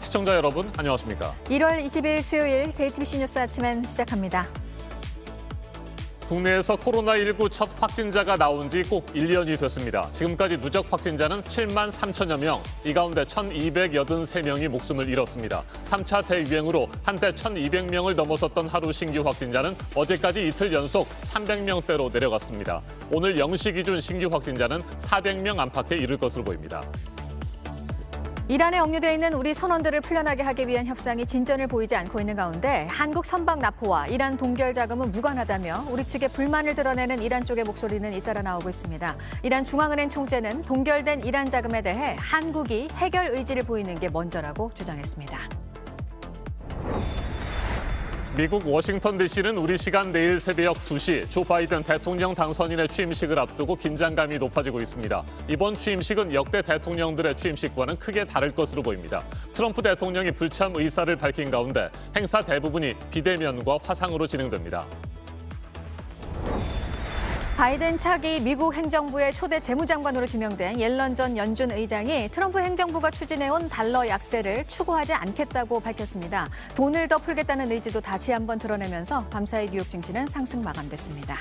시청자 여러분, 안녕하십니까? 1월 20일 수요일 JTBC 뉴스 아침엔 시작합니다. 국내에서 코로나19 첫 확진자가 나온 지 꼭 1년이 됐습니다. 지금까지 누적 확진자는 7만 3천여 명, 이 가운데 1,283명이 목숨을 잃었습니다. 3차 대유행으로 한때 1,200명을 넘어섰던 하루 신규 확진자는 어제까지 이틀 연속 300명대로 내려갔습니다. 오늘 0시 기준 신규 확진자는 400명 안팎에 이를 것으로 보입니다. 이란에 억류돼 있는 우리 선원들을 풀려나게 하기 위한 협상이 진전을 보이지 않고 있는 가운데 한국 선박 납포와 이란 동결 자금은 무관하다며 우리 측에 불만을 드러내는 이란 쪽의 목소리는 잇따라 나오고 있습니다. 이란 중앙은행 총재는 동결된 이란 자금에 대해 한국이 해결 의지를 보이는 게 먼저라고 주장했습니다. 미국 워싱턴 DC는 우리 시간 내일 새벽 2시 조 바이든 대통령 당선인의 취임식을 앞두고 긴장감이 높아지고 있습니다. 이번 취임식은 역대 대통령들의 취임식과는 크게 다를 것으로 보입니다. 트럼프 대통령이 불참 의사를 밝힌 가운데 행사 대부분이 비대면과 화상으로 진행됩니다. 바이든 차기 미국 행정부의 초대 재무장관으로 지명된 옐런 전 연준 의장이 트럼프 행정부가 추진해온 달러 약세를 추구하지 않겠다고 밝혔습니다. 돈을 더 풀겠다는 의지도 다시 한번 드러내면서 밤사이 뉴욕 증시는 상승 마감됐습니다.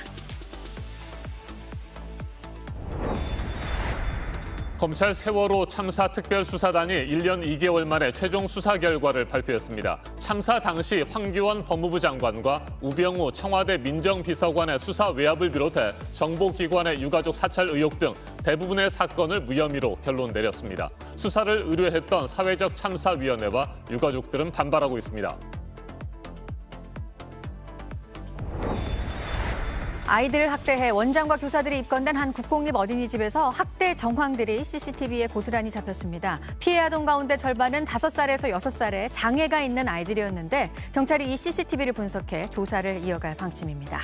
검찰 세월호 참사 특별수사단이 1년 2개월 만에 최종 수사 결과를 발표했습니다. 참사 당시 황교안 법무부 장관과 우병우 청와대 민정비서관의 수사 외압을 비롯해 정보기관의 유가족 사찰 의혹 등 대부분의 사건을 무혐의로 결론 내렸습니다. 수사를 의뢰했던 사회적 참사위원회와 유가족들은 반발하고 있습니다. 아이들을 학대해 원장과 교사들이 입건된 한 국공립 어린이집에서 학대 정황들이 CCTV에 고스란히 잡혔습니다. 피해 아동 가운데 절반은 5살에서 6살에 장애가 있는 아이들이었는데 경찰이 이 CCTV를 분석해 조사를 이어갈 방침입니다.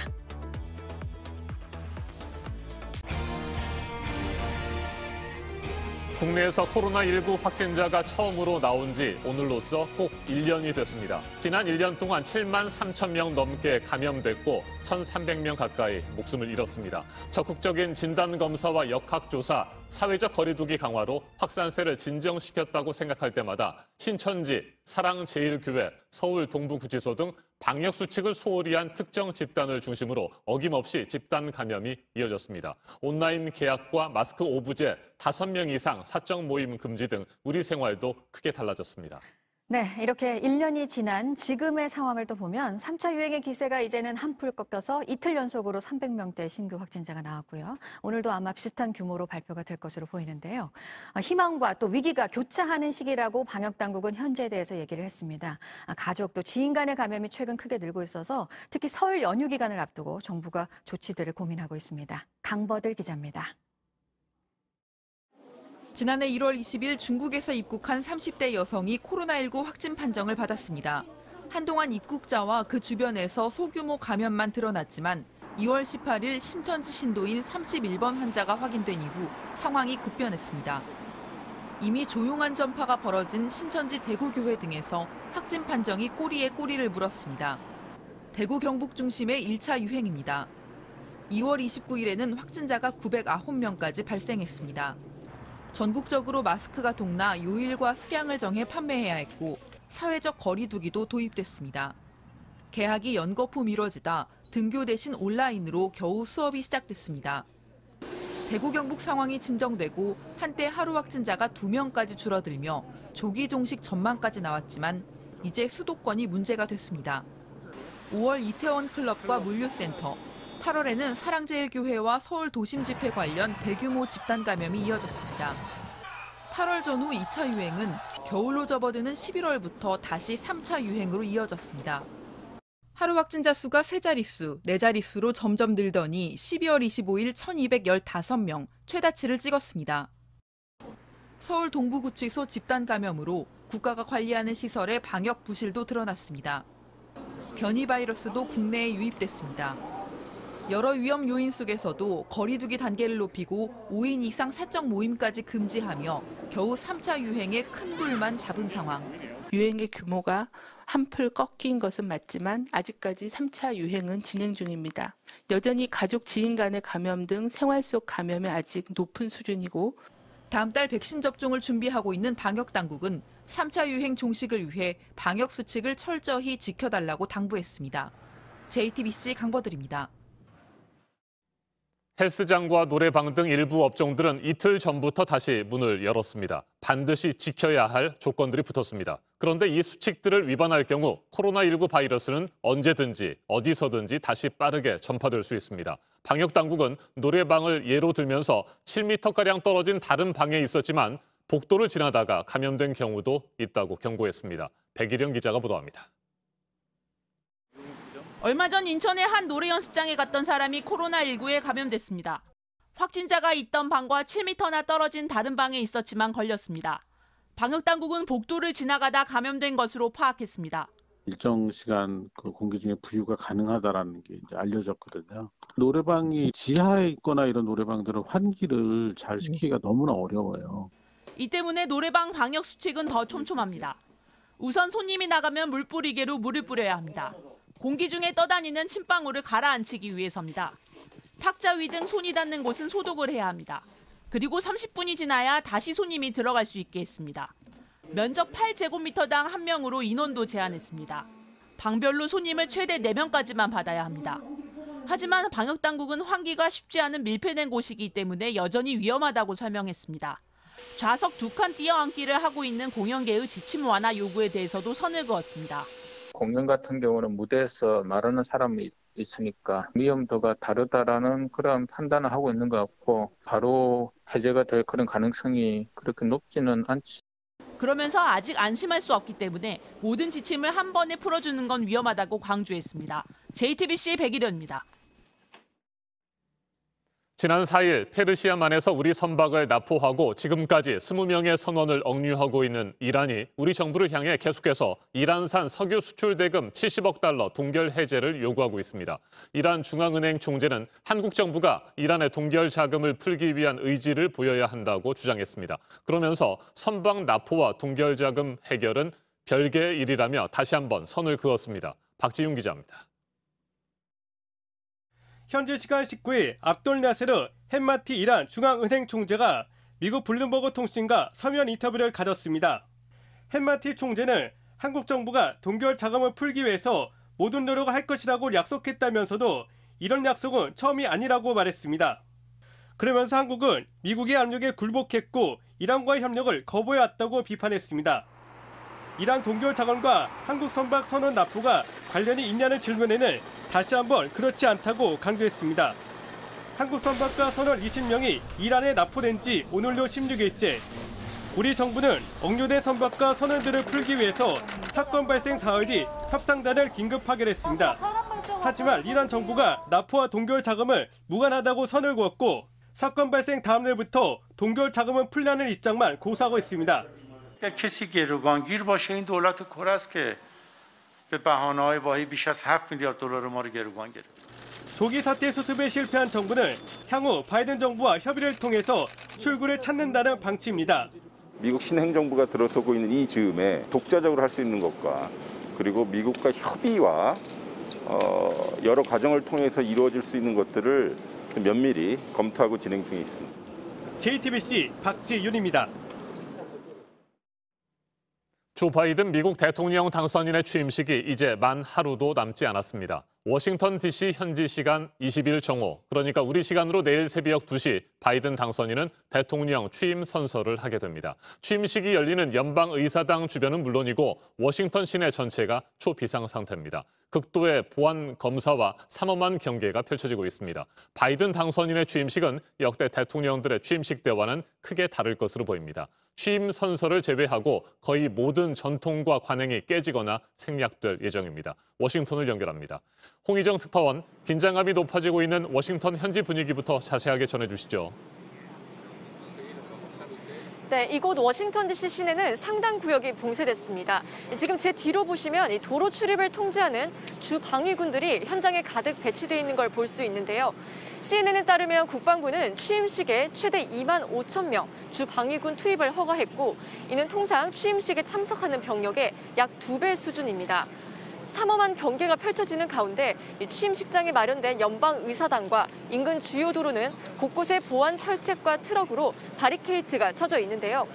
국내에서 코로나19 확진자가 처음으로 나온 지 오늘로써 꼭 1년이 됐습니다. 지난 1년 동안 7만 3천 명 넘게 감염됐고 1,300명 가까이 목숨을 잃었습니다. 적극적인 진단검사와 역학조사, 사회적 거리두기 강화로 확산세를 진정시켰다고 생각할 때마다 신천지, 사랑제일교회, 서울동부구치소 등 방역수칙을 소홀히 한 특정 집단을 중심으로 어김없이 집단 감염이 이어졌습니다. 온라인 계약과 마스크 오부제, 5명 이상 사적 모임 금지 등 우리 생활도 크게 달라졌습니다. 네, 이렇게 1년이 지난 지금의 상황을 또 보면 3차 유행의 기세가 이제는 한풀 꺾여서 이틀 연속으로 300명대 신규 확진자가 나왔고요. 오늘도 아마 비슷한 규모로 발표가 될 것으로 보이는데요. 희망과 또 위기가 교차하는 시기라고 방역당국은 현재에 대해서 얘기를 했습니다. 가족 또 지인 간의 감염이 최근 크게 늘고 있어서 특히 설 연휴 기간을 앞두고 정부가 조치들을 고민하고 있습니다. 강버들 기자입니다. 지난해 1월 20일 중국에서 입국한 30대 여성이 코로나19 확진 판정을 받았습니다. 한동안 입국자와 그 주변에서 소규모 감염만 드러났지만 2월 18일 신천지 신도인 31번 환자가 확인된 이후 상황이 급변했습니다. 이미 조용한 전파가 벌어진 신천지 대구교회 등에서 확진 판정이 꼬리에 꼬리를 물었습니다. 대구 경북 중심의 1차 유행입니다. 2월 29일에는 확진자가 909명까지 발생했습니다. 전국적으로 마스크가 동나 요일과 수량을 정해 판매해야 했고 사회적 거리두기도 도입됐습니다. 개학이 연거푸 미뤄지다 등교 대신 온라인으로 겨우 수업이 시작됐습니다. 대구 경북 상황이 진정되고 한때 하루 확진자가 2명까지 줄어들며 조기 종식 전망까지 나왔지만 이제 수도권이 문제가 됐습니다. 5월 이태원 클럽과 물류센터, 8월에는 사랑제일교회와 서울 도심집회 관련 대규모 집단 감염이 이어졌습니다. 8월 전후 2차 유행은 겨울로 접어드는 11월부터 다시 3차 유행으로 이어졌습니다. 하루 확진자 수가 3자릿수, 4자릿수로 점점 늘더니 12월 25일 1,215명, 최다치를 찍었습니다. 서울 동부구치소 집단 감염으로 국가가 관리하는 시설의 방역 부실도 드러났습니다. 변이 바이러스도 국내에 유입됐습니다. 여러 위험 요인 속에서도 거리두기 단계를 높이고 5인 이상 사적 모임까지 금지하며 겨우 3차 유행에 큰 불만 잡은 상황. 유행의 규모가 한풀 꺾인 것은 맞지만 아직까지 3차 유행은 진행 중입니다. 여전히 가족, 지인 간의 감염 등 생활 속 감염이 아직 높은 수준이고 다음 달 백신 접종을 준비하고 있는 방역 당국은 3차 유행 종식을 위해 방역 수칙을 철저히 지켜달라고 당부했습니다. JTBC 강버들입니다. 헬스장과 노래방 등 일부 업종들은 이틀 전부터 다시 문을 열었습니다. 반드시 지켜야 할 조건들이 붙었습니다. 그런데 이 수칙들을 위반할 경우 코로나19 바이러스는 언제든지 어디서든지 다시 빠르게 전파될 수 있습니다. 방역당국은 노래방을 예로 들면서 7m가량 떨어진 다른 방에 있었지만 복도를 지나다가 감염된 경우도 있다고 경고했습니다. 백일영 기자가 보도합니다. 얼마 전 인천의 한 노래 연습장에 갔던 사람이 코로나19에 감염됐습니다. 확진자가 있던 방과 7m나 떨어진 다른 방에 있었지만 걸렸습니다. 방역당국은 복도를 지나가다 감염된 것으로 파악했습니다. 일정 시간 그 공기 중에 부유가 가능하다라는 게 이제 알려졌거든요. 노래방이 지하에 있거나 이런 노래방들은 환기를 잘 시키기가 너무나 어려워요. 이 때문에 노래방 방역 수칙은 더 촘촘합니다. 우선 손님이 나가면 물뿌리개로 물을 뿌려야 합니다. 공기 중에 떠다니는 침방울을 가라앉히기 위해서입니다. 탁자 위 등 손이 닿는 곳은 소독을 해야 합니다. 그리고 30분이 지나야 다시 손님이 들어갈 수 있게 했습니다. 면적 8제곱미터당 1명으로 인원도 제한했습니다. 방별로 손님을 최대 4명까지만 받아야 합니다. 하지만 방역당국은 환기가 쉽지 않은 밀폐된 곳이기 때문에 여전히 위험하다고 설명했습니다. 좌석 2칸 띄어앉기를 하고 있는 공연계의 지침 완화 요구에 대해서도 선을 그었습니다. 공연 같은 경우는 무대에서 말하는 사람이 있으니까 위험도가 다르다라는 그런 판단을 하고 있는 것 같고 바로 해제가 될 그런 가능성이 그렇게 높지는 않지. 그러면서 아직 안심할 수 없기 때문에 모든 지침을 한 번에 풀어주는 건 위험하다고 강조했습니다. JTBC 백일현입니다. 지난 4일 페르시아만에서 우리 선박을 납포하고 지금까지 20명의 선원을 억류하고 있는 이란이 우리 정부를 향해 계속해서 이란산 석유 수출 대금 70억 달러 동결 해제를 요구하고 있습니다. 이란 중앙은행 총재는 한국 정부가 이란의 동결 자금을 풀기 위한 의지를 보여야 한다고 주장했습니다. 그러면서 선박 납포와 동결 자금 해결은 별개의 일이라며 다시 한번 선을 그었습니다. 박지윤 기자입니다. 현지 시간 19일 압돌 나세르 햄마티 이란 중앙은행 총재가 미국 블룸버그 통신과 서면 인터뷰를 가졌습니다. 햄마티 총재는 한국 정부가 동결 자금을 풀기 위해서 모든 노력을 할 것이라고 약속했다면서도 이런 약속은 처음이 아니라고 말했습니다. 그러면서 한국은 미국의 압력에 굴복했고 이란과의 협력을 거부해왔다고 비판했습니다. 이란 동결 자금과 한국 선박 선원 납포가 관련이 있냐는 질문에는 다시 한번 그렇지 않다고 강조했습니다. 한국 선박과 선원 20명이 이란에 납포된 지 오늘로 16일째. 우리 정부는 억류된 선박과 선원들을 풀기 위해서 사건 발생 사흘 뒤 협상단을 긴급 파견했습니다. 하지만 이란 정부가 납포와 동결 자금을 무관하다고 선을 그었고 사건 발생 다음 날부터 동결 자금은 풀라는 입장만 고수하고 있습니다. کسی گروگانگیر باشه این دولت کره است که به بهانه‌های واهی بیش از 7 میلیارد دلار ما رو گروگان گرفت. 조기 사태 수습에 실패한 정부는 향후 바이든 정부와 협의를 통해서 출구를 찾는다는 방침입니다. 미국 신행정부가 들어서고 있는 이 즈음에 독자적으로 할 수 있는 것과 그리고 미국과 협의와 여러 과정을 통해서 이루어질 수 있는 것들을 면밀히 검토하고 진행 중에 있습니다. JTBC 박지윤입니다. 조 바이든 미국 대통령 당선인의 취임식이 이제 만 하루도 남지 않았습니다. 워싱턴 DC 현지 시간 20일 정오, 그러니까 우리 시간으로 내일 새벽 2시 바이든 당선인은 대통령 취임 선서를 하게 됩니다. 취임식이 열리는 연방의사당 주변은 물론이고 워싱턴 시내 전체가 초비상 상태입니다. 극도의 보안 검사와 삼엄한 경계가 펼쳐지고 있습니다. 바이든 당선인의 취임식은 역대 대통령들의 취임식 때와는 크게 다를 것으로 보입니다. 취임 선서를 제외하고 거의 모든 전통과 관행이 깨지거나 생략될 예정입니다. 워싱턴을 연결합니다. 홍희정 특파원, 긴장감이 높아지고 있는 워싱턴 현지 분위기부터 자세하게 전해주시죠. 네, 이곳 워싱턴 DC 시내는 상당 구역이 봉쇄됐습니다. 지금 제 뒤로 보시면 이 도로 출입을 통제하는 주 방위군들이 현장에 가득 배치되어 있는 걸 볼 수 있는데요. CNN에 따르면 국방부는 취임식에 최대 2만 5천 명 주 방위군 투입을 허가했고 이는 통상 취임식에 참석하는 병력의 약 2배 수준입니다. 삼엄한 경계가 펼쳐지는 가운데 취임식장에 마련된 연방의사당과 인근 주요 도로는 곳곳에 보안 철책과 트럭으로 바리케이트가 쳐져 있는데요.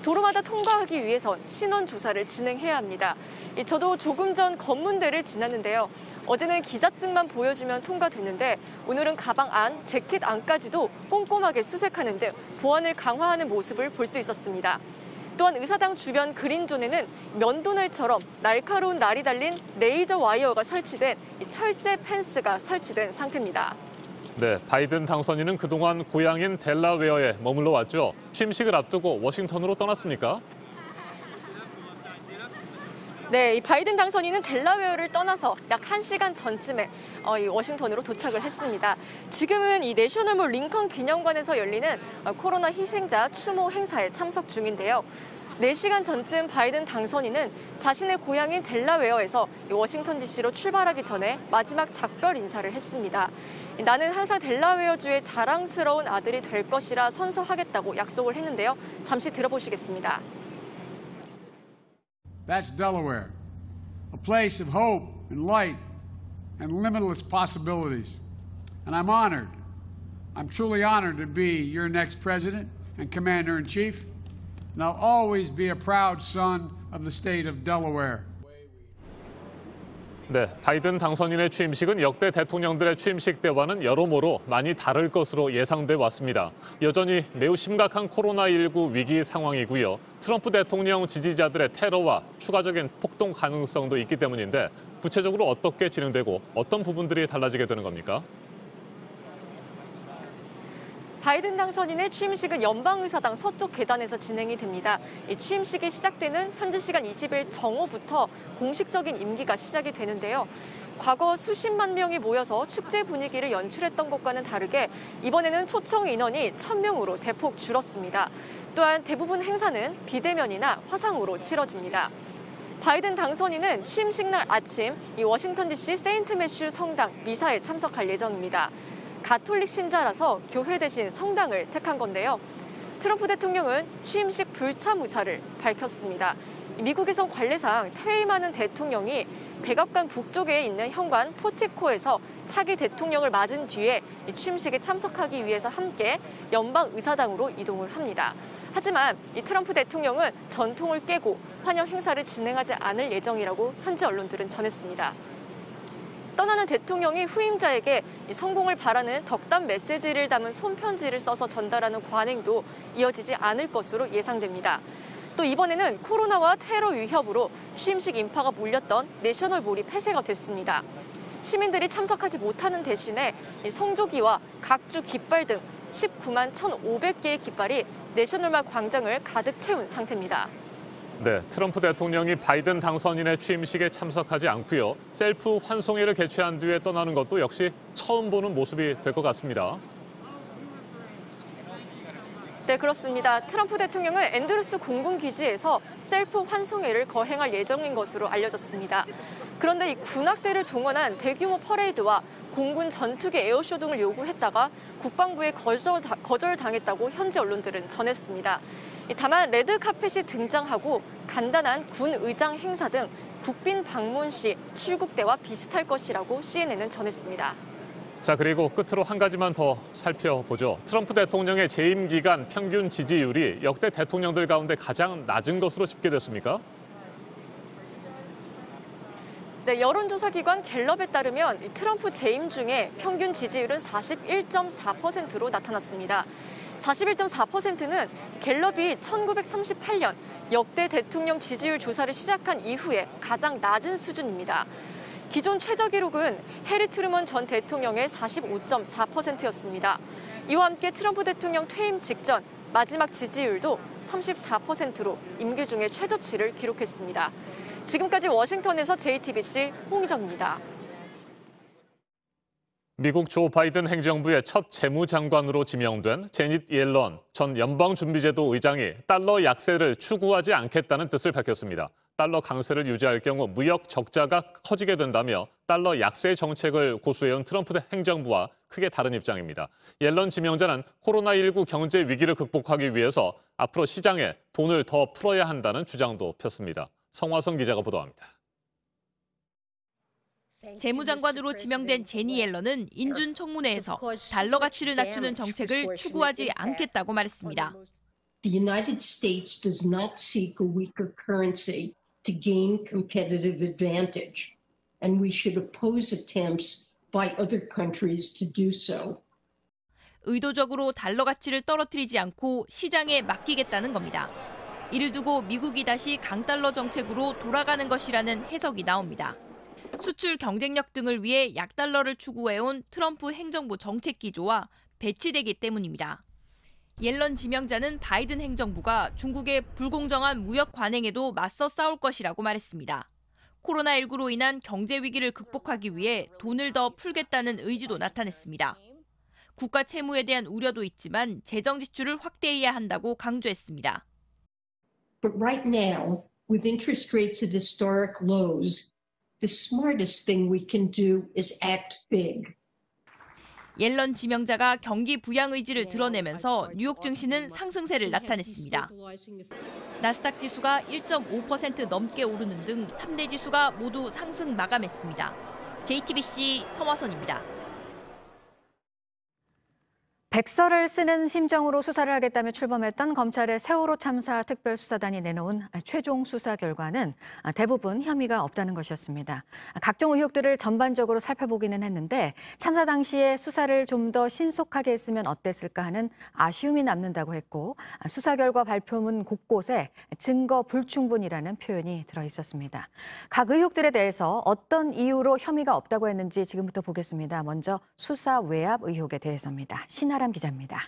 도로마다 통과하기 위해선 신원 조사를 진행해야 합니다. 저도 조금 전 검문대를 지났는데요. 어제는 기자증만 보여주면 통과됐는데 오늘은 가방 안, 재킷 안까지도 꼼꼼하게 수색하는 등 보안을 강화하는 모습을 볼 수 있었습니다. 또한 의사당 주변 그린존에는 면도날처럼 날카로운 날이 달린 레이저 와이어가 설치된 철제 펜스가 설치된 상태입니다. 네, 바이든 당선인은 그동안 고향인 델라웨어에 머물러 왔죠. 취임식을 앞두고 워싱턴으로 떠났습니까? 네, 이 바이든 당선인은 델라웨어를 떠나서 약 1시간 전쯤에 이 워싱턴으로 도착을 했습니다. 지금은 이 내셔널몰 링컨 기념관에서 열리는 코로나 희생자 추모 행사에 참석 중인데요. 4시간 전쯤 바이든 당선인은 자신의 고향인 델라웨어에서 워싱턴 DC로 출발하기 전에 마지막 작별 인사를 했습니다. 나는 항상 델라웨어주의 자랑스러운 아들이 될 것이라 선서하겠다고 약속을 했는데요. 잠시 들어보시겠습니다. That's Delaware, a place of hope and light and limitless possibilities. And I'm honored. I'm truly honored to be your next president and commander-in-chief. And I'll always be a proud son of the state of Delaware. 네, 바이든 당선인의 취임식은 역대 대통령들의 취임식 때와는 여러모로 많이 다를 것으로 예상돼 왔습니다. 여전히 매우 심각한 코로나19 위기 상황이고요. 트럼프 대통령 지지자들의 테러와 추가적인 폭동 가능성도 있기 때문인데 구체적으로 어떻게 진행되고 어떤 부분들이 달라지게 되는 겁니까? 바이든 당선인의 취임식은 연방의사당 서쪽 계단에서 진행이 됩니다. 이 취임식이 시작되는 현지 시간 20일 정오부터 공식적인 임기가 시작이 되는데요. 과거 수십만 명이 모여서 축제 분위기를 연출했던 것과는 다르게 이번에는 초청 인원이 1,000명으로 대폭 줄었습니다. 또한 대부분 행사는 비대면이나 화상으로 치러집니다. 바이든 당선인은 취임식 날 아침 이 워싱턴 DC 세인트 매슈 성당 미사에 참석할 예정입니다. 가톨릭 신자라서 교회 대신 성당을 택한 건데요. 트럼프 대통령은 취임식 불참 의사를 밝혔습니다. 미국에선 관례상 퇴임하는 대통령이 백악관 북쪽에 있는 현관 포티코에서 차기 대통령을 맞은 뒤에 취임식에 참석하기 위해서 함께 연방의사당으로 이동을 합니다. 하지만 이 트럼프 대통령은 전통을 깨고 환영 행사를 진행하지 않을 예정이라고 현지 언론들은 전했습니다. 떠나는 대통령이 후임자에게 성공을 바라는 덕담 메시지를 담은 손편지를 써서 전달하는 관행도 이어지지 않을 것으로 예상됩니다. 또 이번에는 코로나와 테러 위협으로 취임식 인파가 몰렸던 내셔널몰이 폐쇄가 됐습니다. 시민들이 참석하지 못하는 대신에 성조기와 각주 깃발 등 19만 1,500개의 깃발이 내셔널몰 광장을 가득 채운 상태입니다. 네, 트럼프 대통령이 바이든 당선인의 취임식에 참석하지 않고요. 셀프 환송회를 개최한 뒤에 떠나는 것도 역시 처음 보는 모습이 될 것 같습니다. 네, 그렇습니다. 트럼프 대통령은 앤드루스 공군기지에서 셀프 환송회를 거행할 예정인 것으로 알려졌습니다. 그런데 이 군악대를 동원한 대규모 퍼레이드와 공군 전투기 에어쇼 등을 요구했다가 국방부에 거절당했다고 현지 언론들은 전했습니다. 다만 레드카펫이 등장하고 간단한 군 의장 행사 등 국빈 방문 시 출국 때와 비슷할 것이라고 CNN은 전했습니다. 자, 그리고 끝으로 한 가지만 더 살펴보죠. 트럼프 대통령의 재임 기간 평균 지지율이 역대 대통령들 가운데 가장 낮은 것으로 집계됐습니까? 네, 여론조사 기관 갤럽에 따르면 트럼프 재임 중에 평균 지지율은 41.4%로 나타났습니다. 41.4%는 갤럽이 1938년 역대 대통령 지지율 조사를 시작한 이후에 가장 낮은 수준입니다. 기존 최저 기록은 해리 트루먼 전 대통령의 45.4%였습니다. 이와 함께 트럼프 대통령 퇴임 직전 마지막 지지율도 34%로 임기 중에 최저치를 기록했습니다. 지금까지 워싱턴에서 JTBC 홍희정입니다. 미국 조 바이든 행정부의 첫 재무장관으로 지명된 제닛 옐런 전 연방준비제도 의장이 달러 약세를 추구하지 않겠다는 뜻을 밝혔습니다. 달러 강세를 유지할 경우 무역 적자가 커지게 된다며 달러 약세 정책을 고수해온 트럼프 행정부와 크게 다른 입장입니다. 옐런 지명자는 코로나19 경제 위기를 극복하기 위해서 앞으로 시장에 돈을 더 풀어야 한다는 주장도 폈습니다. 성화성 기자가 보도합니다. 재무장관으로 지명된 제니 옐런은 인준 청문회에서 달러 가치를 낮추는 정책을 추구하지 않겠다고 말했습니다. The United States does not seek a weaker currency to gain competitive advantage, and we should oppose attempts by other countries to do so. 의도적으로 달러 가치를 떨어뜨리지 않고 시장에 맡기겠다는 겁니다. 이를 두고 미국이 다시 강달러 정책으로 돌아가는 것이라는 해석이 나옵니다. 수출 경쟁력 등을 위해 약달러를 추구해온 트럼프 행정부 정책 기조와 배치되기 때문입니다. 옐런 지명자는 바이든 행정부가 중국의 불공정한 무역 관행에도 맞서 싸울 것이라고 말했습니다. 코로나19로 인한 경제 위기를 극복하기 위해 돈을 더 풀겠다는 의지도 나타냈습니다. 국가 채무에 대한 우려도 있지만 재정 지출을 확대해야 한다고 강조했습니다. But right now, with interest rates at historic lows, the smartest thing we can do is act big. 옐런 지명자가 경기 부양 의지를 드러내면서 뉴욕 증시는 상승세를 나타냈습니다. 나스닥 지수가 1.5% 넘게 오르는 등 3대 지수가 모두 상승 마감했습니다. JTBC 서화선입니다. 백서를 쓰는 심정으로 수사를 하겠다며 출범했던 검찰의 세월호 참사 특별수사단이 내놓은 최종 수사 결과는 대부분 혐의가 없다는 것이었습니다. 각종 의혹들을 전반적으로 살펴보기는 했는데 참사 당시에 수사를 좀 더 신속하게 했으면 어땠을까 하는 아쉬움이 남는다고 했고 수사 결과 발표문 곳곳에 증거 불충분이라는 표현이 들어있었습니다. 각 의혹들에 대해서 어떤 이유로 혐의가 없다고 했는지 지금부터 보겠습니다. 먼저 수사 외압 의혹에 대해서입니다. 신하람 기자입니다.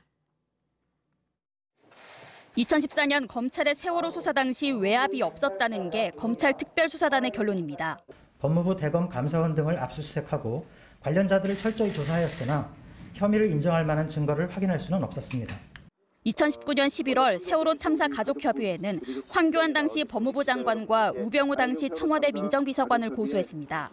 2014년 검찰의 세월호 수사 당시 외압이 없었다는 게 검찰 특별수사단의 결론입니다. 법무부 대검 감사원 등을 압수수색하고 관련자들을 철저히 조사하였으나 혐의를 인정할 만한 증거를 확인할 수는 없었습니다. 2019년 11월 세월호 참사 가족협의회는 황교안 당시 법무부 장관과 우병우 당시 청와대 민정비서관을 고소했습니다.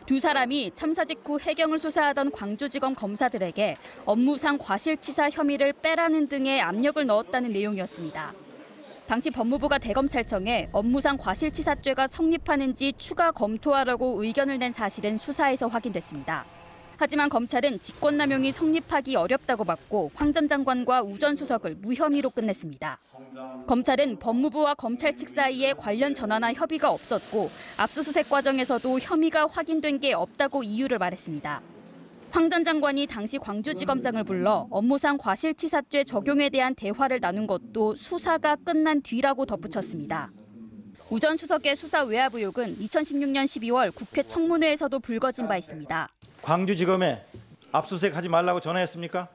두 사람이 참사 직후 해경을 수사하던 광주지검 검사들에게 업무상 과실치사 혐의를 빼라는 등의 압력을 넣었다는 내용이었습니다. 당시 법무부가 대검찰청에 업무상 과실치사죄가 성립하는지 추가 검토하라고 의견을 낸 사실은 수사에서 확인됐습니다. 하지만 검찰은 직권남용이 성립하기 어렵다고 봤고 황 전 장관과 우 전 수석을 무혐의로 끝냈습니다. 검찰은 법무부와 검찰 측 사이에 관련 전화나 협의가 없었고 압수수색 과정에서도 혐의가 확인된 게 없다고 이유를 말했습니다. 황 전 장관이 당시 광주지검장을 불러 업무상 과실치사죄 적용에 대한 대화를 나눈 것도 수사가 끝난 뒤라고 덧붙였습니다. 우 전 수석의 수사 외압 의혹은 2016년 12월 국회 청문회에서도 불거진 바 있습니다. 광주지검에 압수수색하지 말라고 전화했습니까?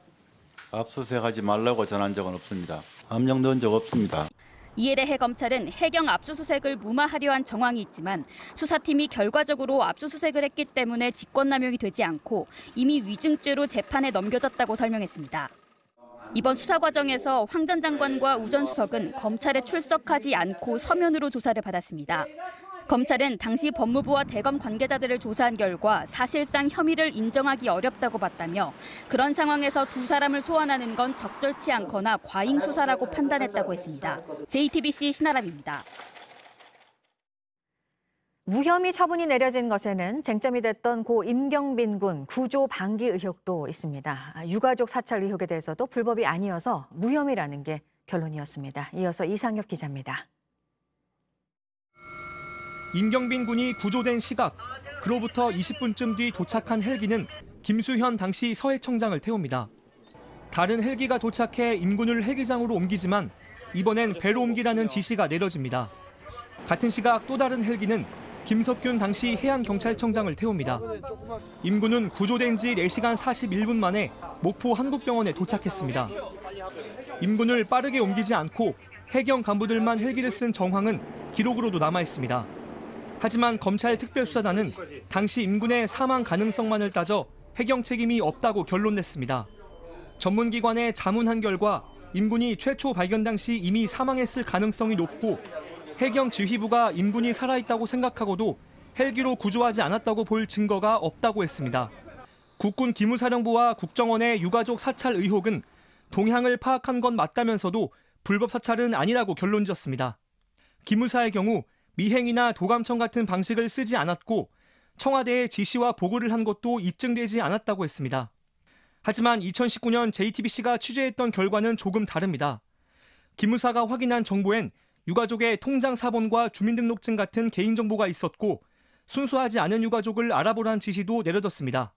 압수수색하지 말라고 전한 적은 없습니다. 압력 넣은 적 없습니다. 이에 대해 검찰은 해경 압수수색을 무마하려 한 정황이 있지만 수사팀이 결과적으로 압수수색을 했기 때문에 직권남용이 되지 않고 이미 위증죄로 재판에 넘겨졌다고 설명했습니다. 이번 수사 과정에서 황 전 장관과 우 전 수석은 검찰에 출석하지 않고 서면으로 조사를 받았습니다. 검찰은 당시 법무부와 대검 관계자들을 조사한 결과 사실상 혐의를 인정하기 어렵다고 봤다며 그런 상황에서 두 사람을 소환하는 건 적절치 않거나 과잉 수사라고 판단했다고 했습니다. JTBC 신하람입니다. 무혐의 처분이 내려진 것에는 쟁점이 됐던 고 임경빈 군 구조 방기 의혹도 있습니다. 유가족 사찰 의혹에 대해서도 불법이 아니어서 무혐의라는 게 결론이었습니다. 이어서 이상엽 기자입니다. 임경빈 군이 구조된 시각, 그로부터 20분쯤 뒤 도착한 헬기는 김수현 당시 서해청장을 태웁니다. 다른 헬기가 도착해 임 군을 헬기장으로 옮기지만 이번엔 배로 옮기라는 지시가 내려집니다. 같은 시각 또 다른 헬기는 김석균 당시 해양경찰청장을 태웁니다. 임 군은 구조된 지 4시간 41분 만에 목포 한국병원에 도착했습니다. 임 군을 빠르게 옮기지 않고 해경 간부들만 헬기를 쓴 정황은 기록으로도 남아 있습니다. 하지만 검찰 특별수사단은 당시 임 군의 사망 가능성만을 따져 해경 책임이 없다고 결론냈습니다. 전문기관에 자문한 결과 임 군이 최초 발견 당시 이미 사망했을 가능성이 높고 해경 지휘부가 임 군이 살아있다고 생각하고도 헬기로 구조하지 않았다고 볼 증거가 없다고 했습니다. 국군 기무사령부와 국정원의 유가족 사찰 의혹은 동향을 파악한 건 맞다면서도 불법 사찰은 아니라고 결론지었습니다. 기무사의 경우 미행이나 도감청 같은 방식을 쓰지 않았고 청와대에 지시와 보고를 한 것도 입증되지 않았다고 했습니다. 하지만 2019년 JTBC가 취재했던 결과는 조금 다릅니다. 기무사가 확인한 정보엔 유가족의 통장 사본과 주민등록증 같은 개인정보가 있었고 순수하지 않은 유가족을 알아보라는 지시도 내려졌습니다.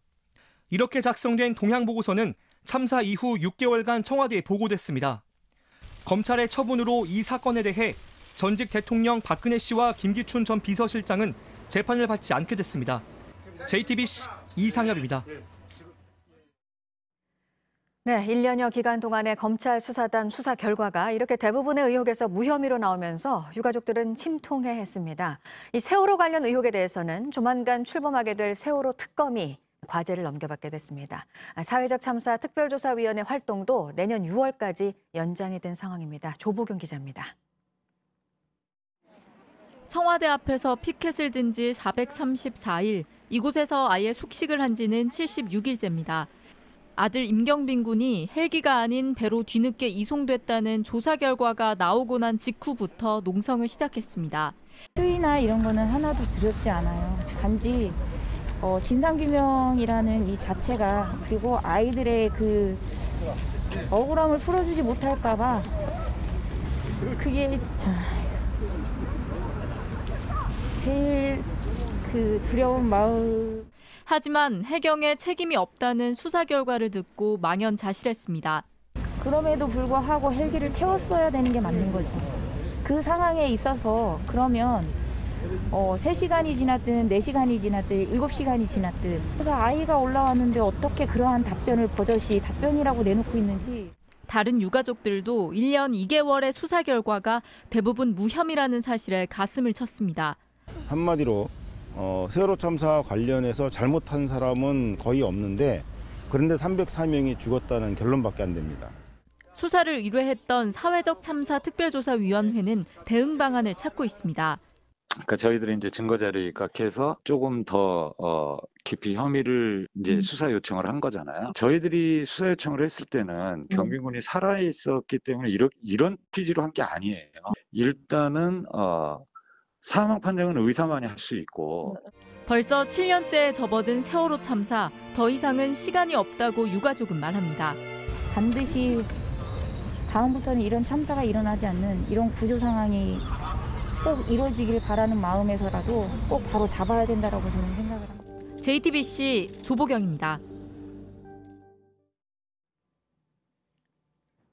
이렇게 작성된 동향보고서는 참사 이후 6개월간 청와대에 보고됐습니다. 검찰의 처분으로 이 사건에 대해 전직 대통령 박근혜 씨와 김기춘 전 비서실장은 재판을 받지 않게 됐습니다. JTBC 이상엽입니다. 네, 1년여 기간 동안의 검찰 수사단 수사 결과가 이렇게 대부분의 의혹에서 무혐의로 나오면서 유가족들은 침통해했습니다. 이 세월호 관련 의혹에 대해서는 조만간 출범하게 될 세월호 특검이 과제를 넘겨받게 됐습니다. 사회적 참사 특별조사위원회 활동도 내년 6월까지 연장이 된 상황입니다. 조보경 기자입니다. 청와대 앞에서 피켓을 든 지 434일, 이곳에서 아예 숙식을 한 지는 76일째입니다. 아들 임경빈 군이 헬기가 아닌 배로 뒤늦게 이송됐다는 조사 결과가 나오고 난 직후부터 농성을 시작했습니다. 수위나 이런 거는 하나도 두렵지 않아요. 단지 진상규명이라는 이 자체가, 그리고 아이들의 그 억울함을 풀어주지 못할까 봐 그게 제일 그 두려운 마음. 하지만 해경에 책임이 없다는 수사 결과를 듣고 망연자실했습니다. 그럼에도 불구하고 헬기를 태웠어야 되는 게 맞는 거죠. 그 상황에 있어서 그러면 3시간이 지났든 4시간이 지났든 7시간이 지났든, 그래서 아이가 올라왔는데 어떻게 그러한 답변을 버젓이 답변이라고 내놓고 있는지. 다른 유가족들도 1년 2개월의 수사 결과가 대부분 무혐의라는 사실에 가슴을 쳤습니다. 한마디로 세월호 참사 관련해서 잘못한 사람은 거의 없는데, 그런데 304명이 죽었다는 결론밖에 안 됩니다. 수사를 의뢰했던 사회적 참사 특별조사위원회는 대응 방안을 찾고 있습니다. 그러니까 저희들이 이제 증거 자료에 입각해서 조금 더 깊이 혐의를 이제 수사 요청을 한 거잖아요. 저희들이 수사 요청을 했을 때는 경빈군이 살아 있었기 때문에 이런 취지로 한 게 아니에요. 일단은 사망 판정은 의사만이 할 수 있고. 벌써 7년째 접어든 세월호 참사, 더 이상은 시간이 없다고 유가족은 말합니다. 반드시 다음부터는 이런 참사가 일어나지 않는 이런 구조 상황이 꼭 이루어지길 바라는 마음에서라도 꼭 바로 잡아야 된다라고 저는 생각을 합니다. JTBC 조보경입니다.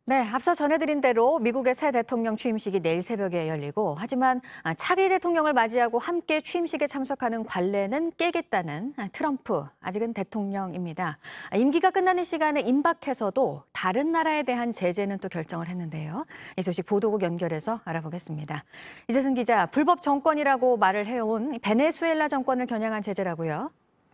네, 앞서 전해드린 대로 미국의 새 대통령 취임식이 내일 새벽에 열리고, 하지만 차기 대통령을 맞이하고 함께 취임식에 참석하는 관례는 깨겠다는 트럼프, 아직은 대통령입니다. 임기가 끝나는 시간에 임박해서도 다른 나라에 대한 제재는 또 결정을 했는데요. 이 소식 보도국 연결해서 알아보겠습니다. 이재승 기자, 불법 정권이라고 말을 해온 베네수엘라 정권을 겨냥한 제재라고요?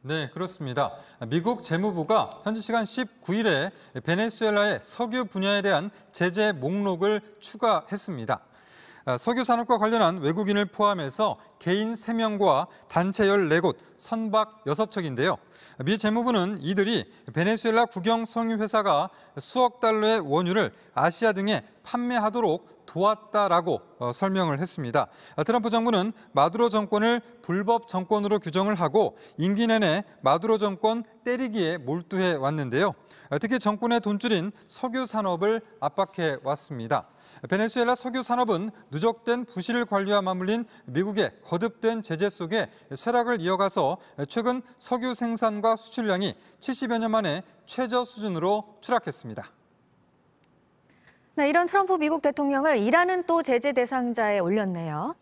네, 그렇습니다. 미국 재무부가 현지 시간 19일에 베네수엘라의 석유 분야에 대한 제재 목록을 추가했습니다. 석유 산업과 관련한 외국인을 포함해서 개인 3명과 단체 14곳, 선박 6척인데요. 미 재무부는 이들이 베네수엘라 국영 석유 회사가 수억 달러의 원유를 아시아 등에 판매하도록 도왔다라고 설명을 했습니다. 트럼프 정부는 마두로 정권을 불법 정권으로 규정을 하고 임기 내내 마두로 정권 때리기에 몰두해 왔는데요. 특히 정권의 돈줄인 석유 산업을 압박해 왔습니다. 베네수엘라 석유 산업은 누적된 부실을 관리와 맞물린 미국의 거듭된 제재 속에 쇠락을 이어가서 최근 석유 생산과 수출량이 70여 년 만에 최저 수준으로 추락했습니다. 네, 이런 트럼프 미국 대통령을 이란은 또 제재 대상자에 올렸네요.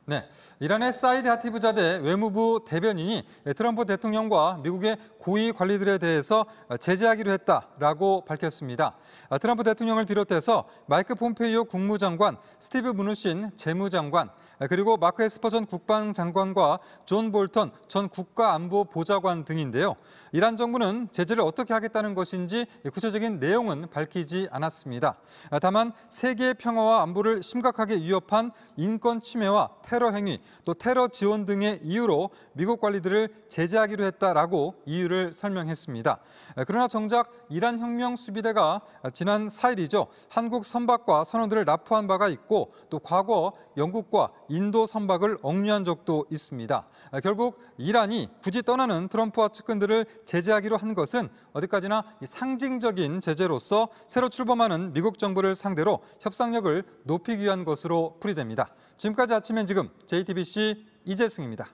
네, 이란의 사이드 하티브자데 외무부 대변인이 트럼프 대통령과 미국의 고위 관리들에 대해서 제재하기로 했다라고 밝혔습니다. 트럼프 대통령을 비롯해서 마이크 폼페이오 국무장관, 스티브 무누신 재무장관, 그리고 마크 에스퍼 전 국방장관과 존 볼턴 전 국가안보보좌관 등인데요. 이란 정부는 제재를 어떻게 하겠다는 것인지 구체적인 내용은 밝히지 않았습니다. 다만 세계의 평화와 안보를 심각하게 위협한 인권 침해와 테러 테러 행위, 또 테러 지원 등의 이유로 미국 관리들을 제재하기로 했다라고 이유를 설명했습니다. 그러나 정작 이란 혁명 수비대가 지난 4일이죠. 한국 선박과 선원들을 납포한 바가 있고 또 과거 영국과 인도 선박을 억류한 적도 있습니다. 결국 이란이 굳이 떠나는 트럼프와 측근들을 제재하기로 한 것은 어디까지나 상징적인 제재로서 새로 출범하는 미국 정부를 상대로 협상력을 높이기 위한 것으로 풀이됩니다. 지금까지 아침엔 지금 JTBC 이재승입니다.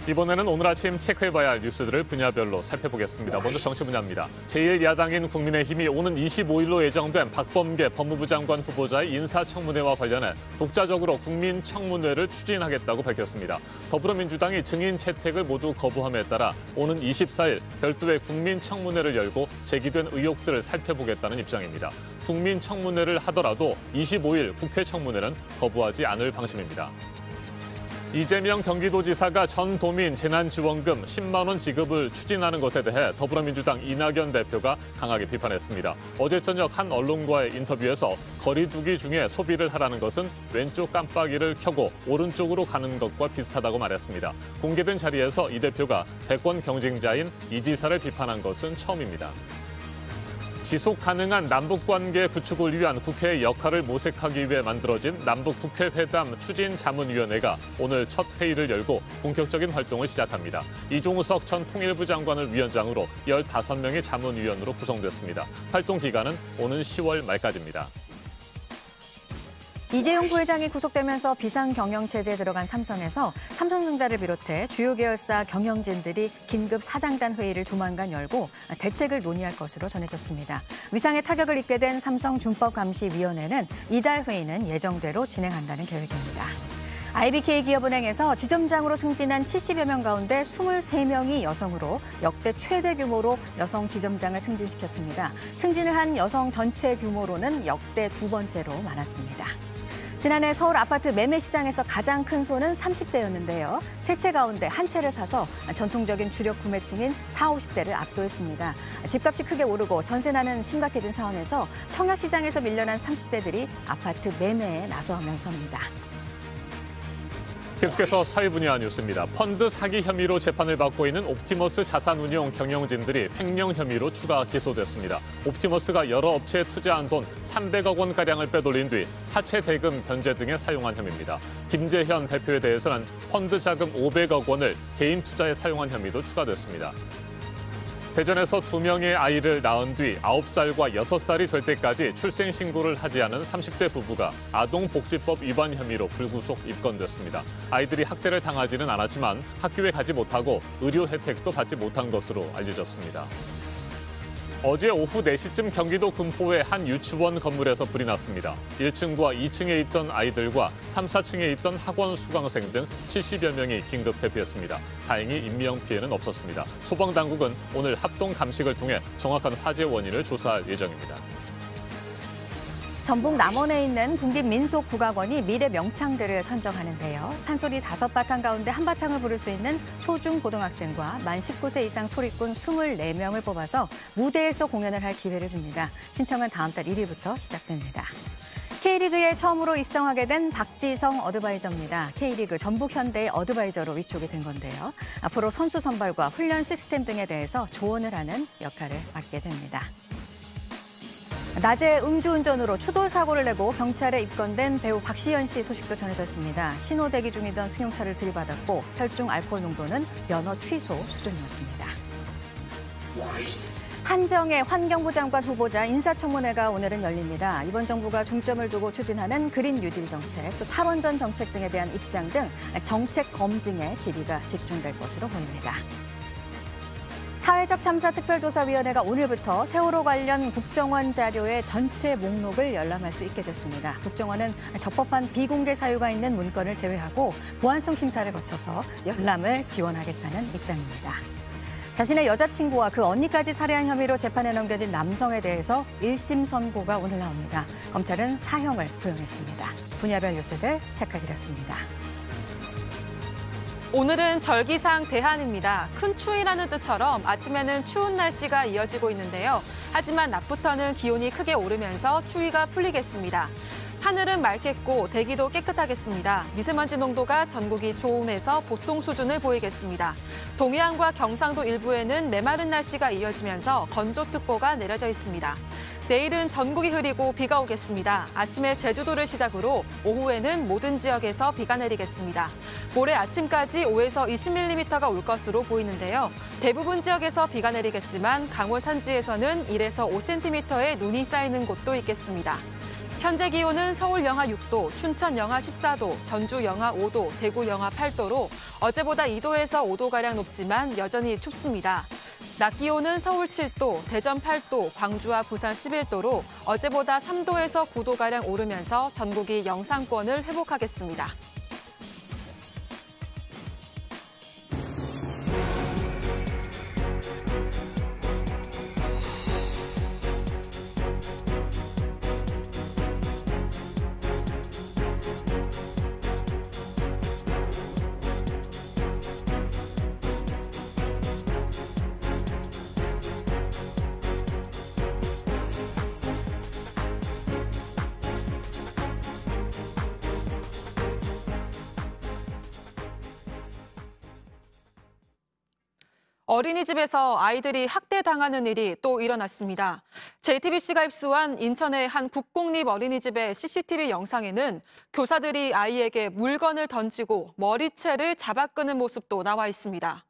이번에는 오늘 아침 체크해봐야 할 뉴스들을 분야별로 살펴보겠습니다. 먼저 정치 분야입니다. 제1야당인 국민의힘이 오는 25일로 예정된 박범계 법무부 장관 후보자의 인사청문회와 관련해 독자적으로 국민청문회를 추진하겠다고 밝혔습니다. 더불어민주당이 증인 채택을 모두 거부함에 따라 오는 24일 별도의 국민청문회를 열고 제기된 의혹들을 살펴보겠다는 입장입니다. 국민청문회를 하더라도 25일 국회 청문회는 거부하지 않을 방침입니다. 이재명 경기도지사가 전 도민 재난지원금 10만 원 지급을 추진하는 것에 대해 더불어민주당 이낙연 대표가 강하게 비판했습니다. 어제 저녁 한 언론과의 인터뷰에서 거리 두기 중에 소비를 하라는 것은 왼쪽 깜빡이를 켜고 오른쪽으로 가는 것과 비슷하다고 말했습니다. 공개된 자리에서 이 대표가 대권 경쟁자인 이 지사를 비판한 것은 처음입니다. 지속 가능한 남북관계 구축을 위한 국회의 역할을 모색하기 위해 만들어진 남북국회회담 추진자문위원회가 오늘 첫 회의를 열고 본격적인 활동을 시작합니다. 이종석 전 통일부 장관을 위원장으로 15명의 자문위원으로 구성됐습니다. 활동 기간은 오는 10월 말까지입니다. 이재용 부회장이 구속되면서 비상경영체제에 들어간 삼성에서 삼성전자를 비롯해 주요 계열사 경영진들이 긴급 사장단 회의를 조만간 열고 대책을 논의할 것으로 전해졌습니다. 위상에 타격을 입게 된 삼성준법감시위원회는 이달 회의는 예정대로 진행한다는 계획입니다. IBK 기업은행에서 지점장으로 승진한 70여 명 가운데 23명이 여성으로 역대 최대 규모로 여성 지점장을 승진시켰습니다. 승진을 한 여성 전체 규모로는 역대 두 번째로 많았습니다. 지난해 서울 아파트 매매 시장에서 가장 큰 손은 30대였는데요. 세 채 가운데 한 채를 사서 전통적인 주력 구매층인 40, 50대를 압도했습니다. 집값이 크게 오르고 전세난은 심각해진 상황에서 청약시장에서 밀려난 30대들이 아파트 매매에 나서면서입니다. 계속해서 사회 분야 뉴스입니다. 펀드 사기 혐의로 재판을 받고 있는 옵티머스 자산운용 경영진들이 횡령 혐의로 추가 기소됐습니다. 옵티머스가 여러 업체에 투자한 돈 300억 원가량을 빼돌린 뒤 사채 대금 변제 등에 사용한 혐의입니다. 김재현 대표에 대해서는 펀드 자금 500억 원을 개인 투자에 사용한 혐의도 추가됐습니다. 대전에서 2명의 아이를 낳은 뒤 9살과 6살이 될 때까지 출생신고를 하지 않은 30대 부부가 아동복지법 위반 혐의로 불구속 입건됐습니다. 아이들이 학대를 당하지는 않았지만 학교에 가지 못하고 의료 혜택도 받지 못한 것으로 알려졌습니다. 어제 오후 4시쯤 경기도 군포의 한 유치원 건물에서 불이 났습니다. 1층과 2층에 있던 아이들과 3, 4층에 있던 학원 수강생 등 70여 명이 긴급 대피했습니다. 다행히 인명 피해는 없었습니다. 소방당국은 오늘 합동 감식을 통해 정확한 화재 원인을 조사할 예정입니다. 전북 남원에 있는 국립민속국악원이 미래 명창들을 선정하는데요. 판소리 5바탕 가운데 한 바탕을 부를 수 있는 초중 고등학생과 만 19세 이상 소리꾼 24명을 뽑아서 무대에서 공연을 할 기회를 줍니다. 신청은 다음 달 1일부터 시작됩니다. K리그에 처음으로 입성하게 된 박지성 어드바이저입니다. K리그 전북현대의 어드바이저로 위촉이 된 건데요. 앞으로 선수 선발과 훈련 시스템 등에 대해서 조언을 하는 역할을 맡게 됩니다. 낮에 음주운전으로 추돌 사고를 내고 경찰에 입건된 배우 박시연 씨 소식도 전해졌습니다. 신호 대기 중이던 승용차를 들이받았고 혈중 알코올 농도는 면허 취소 수준이었습니다. 한정의 환경부 장관 후보자 인사청문회가 오늘은 열립니다. 이번 정부가 중점을 두고 추진하는 그린 뉴딜 정책, 또 탈원전 정책 등에 대한 입장 등 정책 검증에 질의가 집중될 것으로 보입니다. 사회적 참사 특별조사위원회가 오늘부터 세월호 관련 국정원 자료의 전체 목록을 열람할 수 있게 됐습니다. 국정원은 적법한 비공개 사유가 있는 문건을 제외하고 보안성 심사를 거쳐서 열람을 지원하겠다는 입장입니다. 자신의 여자친구와 그 언니까지 살해한 혐의로 재판에 넘겨진 남성에 대해서 1심 선고가 오늘 나옵니다. 검찰은 사형을 구형했습니다. 분야별 뉴스들 체크해드렸습니다. 오늘은 절기상 대한입니다. 큰 추위라는 뜻처럼 아침에는 추운 날씨가 이어지고 있는데요. 하지만 낮부터는 기온이 크게 오르면서 추위가 풀리겠습니다. 하늘은 맑겠고 대기도 깨끗하겠습니다. 미세먼지 농도가 전국이 좋음에서 보통 수준을 보이겠습니다. 동해안과 경상도 일부에는 메마른 날씨가 이어지면서 건조특보가 내려져 있습니다. 내일은 전국이 흐리고 비가 오겠습니다. 아침에 제주도를 시작으로 오후에는 모든 지역에서 비가 내리겠습니다. 모레 아침까지 5에서 20mm가 올 것으로 보이는데요. 대부분 지역에서 비가 내리겠지만 강원 산지에서는 1에서 5cm의 눈이 쌓이는 곳도 있겠습니다. 현재 기온은 서울 영하 6도, 춘천 영하 14도, 전주 영하 5도, 대구 영하 8도로 어제보다 2도에서 5도가량 높지만 여전히 춥습니다. 낮 기온은 서울 7도, 대전 8도, 광주와 부산 11도로 어제보다 3도에서 9도가량 오르면서 전국이 영상권을 회복하겠습니다. 어린이집에서 아이들이 학대당하는 일이 또 일어났습니다. JTBC가 입수한 인천의 한 국공립 어린이집의 CCTV 영상에는 교사들이 아이에게 물건을 던지고 머리채를 잡아끄는 모습도 나와 있습니다.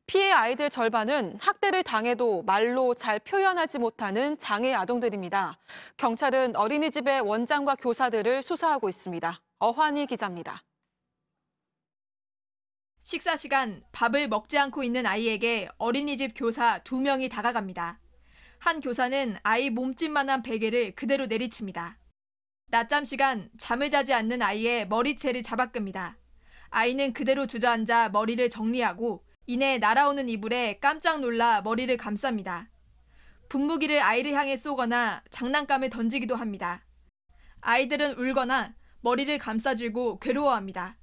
피해 아이들 절반은 학대를 당해도 말로 잘 표현하지 못하는 장애 아동들입니다. 경찰은 어린이집의 원장과 교사들을 수사하고 있습니다. 어환희 기자입니다. 식사 시간 밥을 먹지 않고 있는 아이에게 어린이집 교사 2명이 다가갑니다. 한 교사는 아이 몸집만한 베개를 그대로 내리칩니다. 낮잠 시간 잠을 자지 않는 아이의 머리채를 잡아끕니다. 아이는 그대로 주저앉아 머리를 정리하고 이내 날아오는 이불에 깜짝 놀라 머리를 감쌉니다. 분무기를 아이를 향해 쏘거나 장난감을 던지기도 합니다. 아이들은 울거나 머리를 감싸주고 괴로워합니다.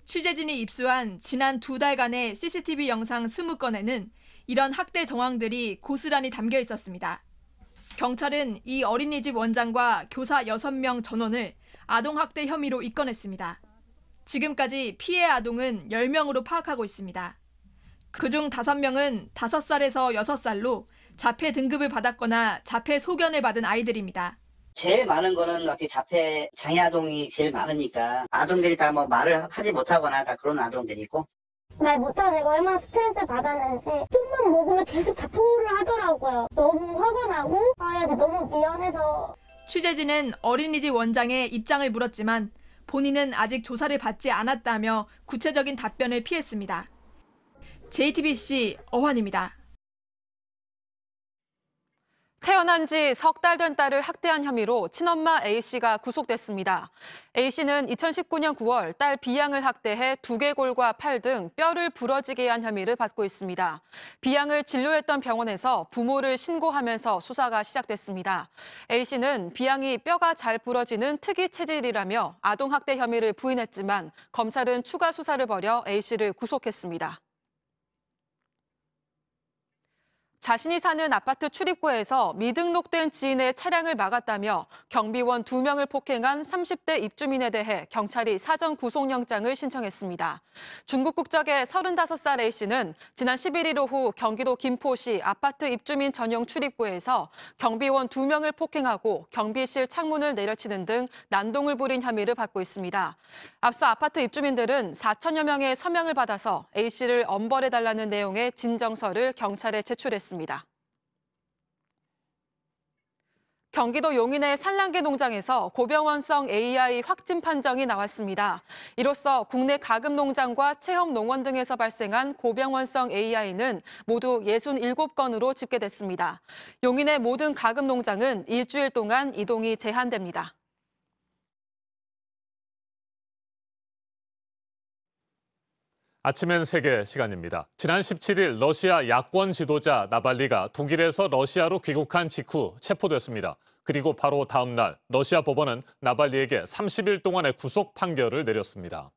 취재진이 입수한 지난 2달간의 CCTV 영상 20건에는 이런 학대 정황들이 고스란히 담겨 있었습니다. 경찰은 이 어린이집 원장과 교사 6명 전원을 아동학대 혐의로 입건했습니다. 지금까지 피해 아동은 10명으로 파악하고 있습니다. 그중 5명은 5살에서 6살로 자폐 등급을 받았거나 자폐 소견을 받은 아이들입니다. 제일 많은 거는 어떻게 자폐 장애 아동이 제일 많으니까 아동들이 다 뭐 말을 하지 못하거나 다 그런 아동들이 있고 말 못하고 내가 얼마나 스트레스 받았는지 좀만 먹으면 계속 다 토를 하더라고요. 너무 화가 나고 아이한테 너무 미안해서. 취재진은 어린이집 원장의 입장을 물었지만 본인은 아직 조사를 받지 않았다며 구체적인 답변을 피했습니다. JTBC 어환입니다. 태어난 지 석 달 된 딸을 학대한 혐의로 친엄마 A씨가 구속됐습니다. A씨는 2019년 9월 딸 B양을 학대해 두개골과 팔 등 뼈를 부러지게 한 혐의를 받고 있습니다. B양을 진료했던 병원에서 부모를 신고하면서 수사가 시작됐습니다. A씨는 B양이 뼈가 잘 부러지는 특이 체질이라며 아동학대 혐의를 부인했지만 검찰은 추가 수사를 벌여 A씨를 구속했습니다. 자신이 사는 아파트 출입구에서 미등록된 지인의 차량을 막았다며 경비원 2명을 폭행한 30대 입주민에 대해 경찰이 사전 구속영장을 신청했습니다. 중국 국적의 35살 A씨는 지난 11일 오후 경기도 김포시 아파트 입주민 전용 출입구에서 경비원 2명을 폭행하고 경비실 창문을 내려치는 등 난동을 부린 혐의를 받고 있습니다. 앞서 아파트 입주민들은 4천여 명의 서명을 받아서 A씨를 엄벌해달라는 내용의 진정서를 경찰에 제출했습니다. 경기도 용인의 산란개 농장에서 고병원성 AI 확진 판정이 나왔습니다. 이로써 국내 가금 농장과 체험 농원 등에서 발생한 고병원성 AI는 모두 67건으로 집계됐습니다. 용인의 모든 가금 농장은 일주일 동안 이동이 제한됩니다. 아침엔 세계 시간입니다. 지난 17일 러시아 야권 지도자 나발리가 독일에서 러시아로 귀국한 직후 체포됐습니다. 그리고 바로 다음 날 러시아 법원은 나발리에게 30일 동안의 구속 판결을 내렸습니다.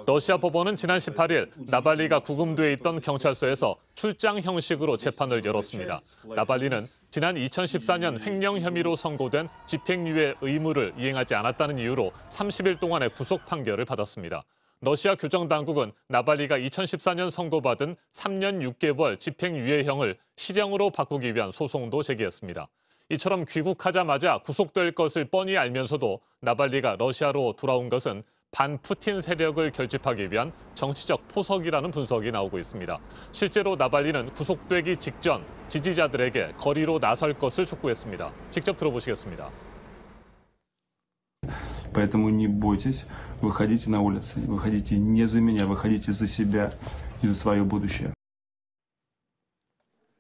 러시아 법원은 지난 18일 나발리가 구금돼 있던 경찰서에서 출장 형식으로 재판을 열었습니다. 나발리는 지난 2014년 횡령 혐의로 선고된 집행유예 의무를 이행하지 않았다는 이유로 30일 동안의 구속 판결을 받았습니다. 러시아 교정당국은 나발리가 2014년 선고받은 3년 6개월 집행유예형을 실형으로 바꾸기 위한 소송도 제기했습니다. 이처럼 귀국하자마자 구속될 것을 뻔히 알면서도 나발리가 러시아로 돌아온 것은 반푸틴 세력을 결집하기 위한 정치적 포석이라는 분석이 나오고 있습니다. 실제로 나발리는 구속되기 직전 지지자들에게 거리로 나설 것을 촉구했습니다. 직접 들어보시겠습니다. Поэтому не бойтесь, выходите на улицы, выходите не за меня, выходите за себя и за свое будущее.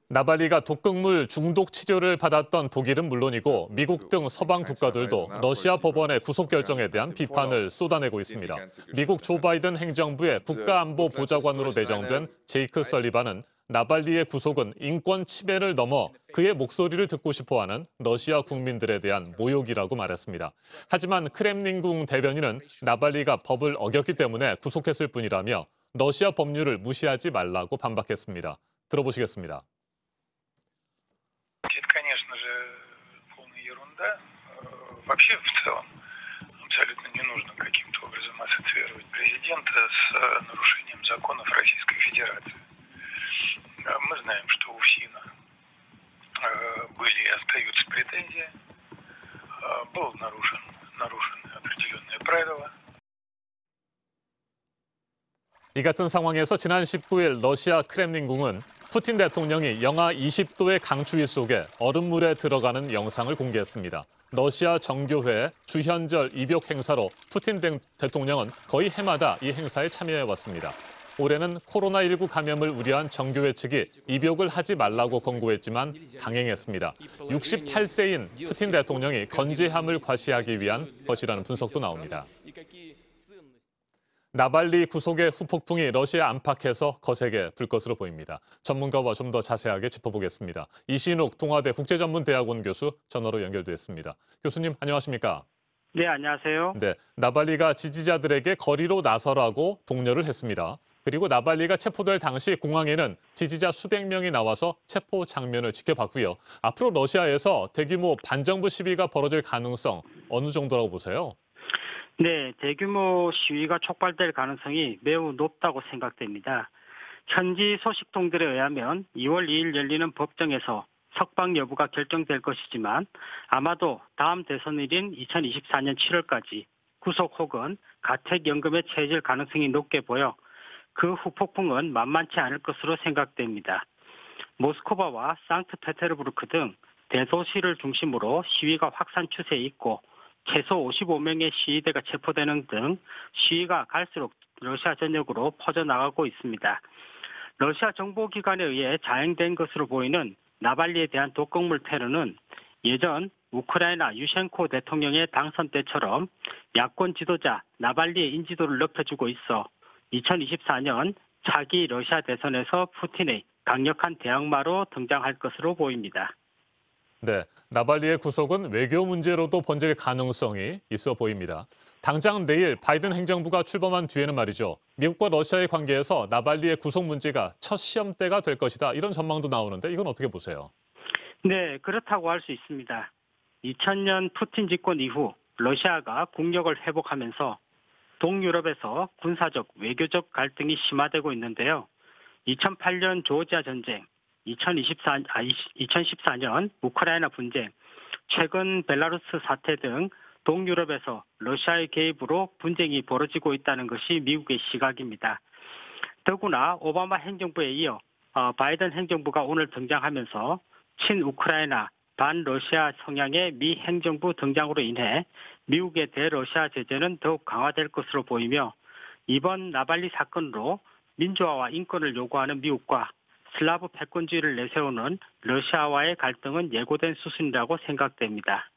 나발리가 독극물 중독 치료를 받았던 독일은 물론이고 미국 등 서방 국가들도 러시아 법원의 구속 결정에 대한 비판을 쏟아내고 있습니다. 미국 조 바이든 행정부의 국가안보보좌관으로 내정된 제이크 설리반은 나발리의 구속은 인권 침해를 넘어 그의 목소리를 듣고 싶어하는 러시아 국민들에 대한 모욕이라고 말했습니다. 하지만 크렘린궁 대변인은 나발리가 법을 어겼기 때문에 구속했을 뿐이라며 러시아 법률을 무시하지 말라고 반박했습니다. 들어보시겠습니다. Конечно же, полная ерунда. Вообще, в целом, абсолютно не нужно каким-то образом ассоциировать президента с нарушением законов Российской Федерации. Мы знаем, что у ФСИНа были и остаются претензии. Было нарушены определенные правила. 이 같은 상황에서 지난 19일 러시아 크렘린궁은 푸틴 대통령이 영하 20도의 강추위 속에 얼음물에 들어가는 영상을 공개했습니다. 러시아 정교회 주현절 입욕 행사로 푸틴 대통령은 거의 해마다 이 행사에 참여해왔습니다. 올해는 코로나19 감염을 우려한 정교회 측이 입욕을 하지 말라고 권고했지만 강행했습니다. 68세인 푸틴 대통령이 건재함을 과시하기 위한 것이라는 분석도 나옵니다. 나발리 구속의 후폭풍이 러시아 안팎에서 거세게 불 것으로 보입니다. 전문가와 좀 더 자세하게 짚어보겠습니다. 이신욱 동아대 국제전문대학원 교수 전화로 연결됐습니다. 교수님 안녕하십니까? 네, 안녕하세요. 네, 나발리가 지지자들에게 거리로 나서라고 독려를 했습니다. 그리고 나발리가 체포될 당시 공항에는 지지자 수백 명이 나와서 체포 장면을 지켜봤고요. 앞으로 러시아에서 대규모 반정부 시위가 벌어질 가능성 어느 정도라고 보세요? 네, 대규모 시위가 촉발될 가능성이 매우 높다고 생각됩니다. 현지 소식통들에 의하면 2월 2일 열리는 법정에서 석방 여부가 결정될 것이지만 아마도 다음 대선일인 2024년 7월까지 구속 혹은 가택연금에 처해질 가능성이 높게 보여 그 후폭풍은 만만치 않을 것으로 생각됩니다. 모스크바와 상트페테르부르크 등 대도시를 중심으로 시위가 확산 추세에 있고 최소 55명의 시위대가 체포되는 등 시위가 갈수록 러시아 전역으로 퍼져나가고 있습니다. 러시아 정보기관에 의해 자행된 것으로 보이는 나발리에 대한 독극물 테러는 예전 우크라이나 유셴코 대통령의 당선 때처럼 야권 지도자 나발리의 인지도를 높여주고 있어 2024년 차기 러시아 대선에서 푸틴의 강력한 대항마로 등장할 것으로 보입니다. 네, 나발리의 구속은 외교 문제로도 번질 가능성이 있어 보입니다. 당장 내일 바이든 행정부가 출범한 뒤에는 말이죠. 미국과 러시아의 관계에서 나발리의 구속 문제가 첫 시험대가 될 것이다. 이런 전망도 나오는데 이건 어떻게 보세요? 네, 그렇다고 할 수 있습니다. 2000년 푸틴 집권 이후 러시아가 국력을 회복하면서 동유럽에서 군사적, 외교적 갈등이 심화되고 있는데요. 2008년 조지아 전쟁, 2014년 우크라이나 분쟁, 최근 벨라루스 사태 등 동유럽에서 러시아의 개입으로 분쟁이 벌어지고 있다는 것이 미국의 시각입니다. 더구나 오바마 행정부에 이어 바이든 행정부가 오늘 등장하면서 친우크라이나, 반러시아 성향의 미 행정부 등장으로 인해 미국의 대러시아 제재는 더욱 강화될 것으로 보이며 이번 나발리 사건으로 민주화와 인권을 요구하는 미국과 슬라브 패권주의를 내세우는 러시아와의 갈등은 예고된 수순이라고 생각됩니다.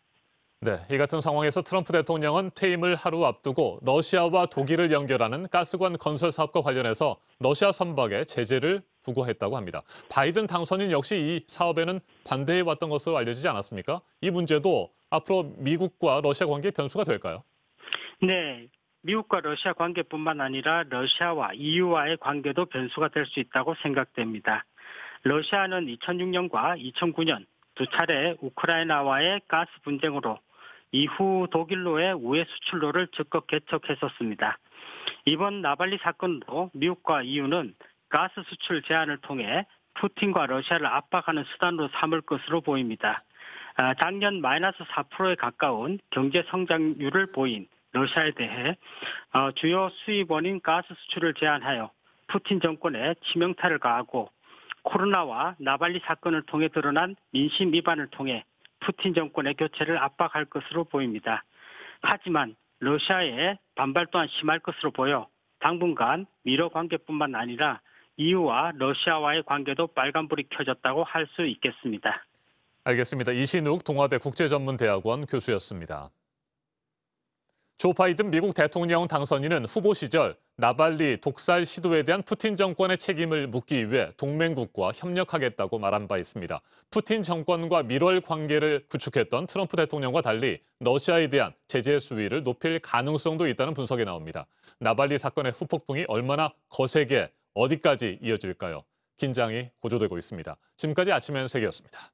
네, 이 같은 상황에서 트럼프 대통령은 퇴임을 하루 앞두고 러시아와 독일을 연결하는 가스관 건설 사업과 관련해서 러시아 선박에 제재를 부과했다고 합니다. 바이든 당선인 역시 이 사업에는 반대해왔던 것으로 알려지지 않았습니까? 이 문제도 앞으로 미국과 러시아 관계의 변수가 될까요? 네, 미국과 러시아 관계뿐만 아니라 러시아와 EU와의 관계도 변수가 될 수 있다고 생각됩니다. 러시아는 2006년과 2009년 두 차례 우크라이나와의 가스 분쟁으로 이후 독일로의 우회 수출로를 적극 개척했었습니다. 이번 나발리 사건도 미국과 EU는 가스 수출 제한을 통해 푸틴과 러시아를 압박하는 수단으로 삼을 것으로 보입니다. 작년 마이너스 4%에 가까운 경제 성장률을 보인 러시아에 대해 주요 수입원인 가스 수출을 제한하여 푸틴 정권에 치명타를 가하고 코로나와 나발리 사건을 통해 드러난 민심 위반을 통해 푸틴 정권의 교체를 압박할 것으로 보입니다. 하지만 러시아의 반발 또한 심할 것으로 보여 당분간 미러 관계뿐만 아니라 EU와 러시아와의 관계도 빨간불이 켜졌다고 할 수 있겠습니다. 알겠습니다. 이신욱 동아대 국제전문대학원 교수였습니다. 조 바이든 미국 대통령 당선인은 후보 시절 나발리 독살 시도에 대한 푸틴 정권의 책임을 묻기 위해 동맹국과 협력하겠다고 말한 바 있습니다. 푸틴 정권과 밀월 관계를 구축했던 트럼프 대통령과 달리 러시아에 대한 제재 수위를 높일 가능성도 있다는 분석이 나옵니다. 나발리 사건의 후폭풍이 얼마나 거세게 어디까지 이어질까요? 긴장이 고조되고 있습니다. 지금까지 아침엔 세계였습니다.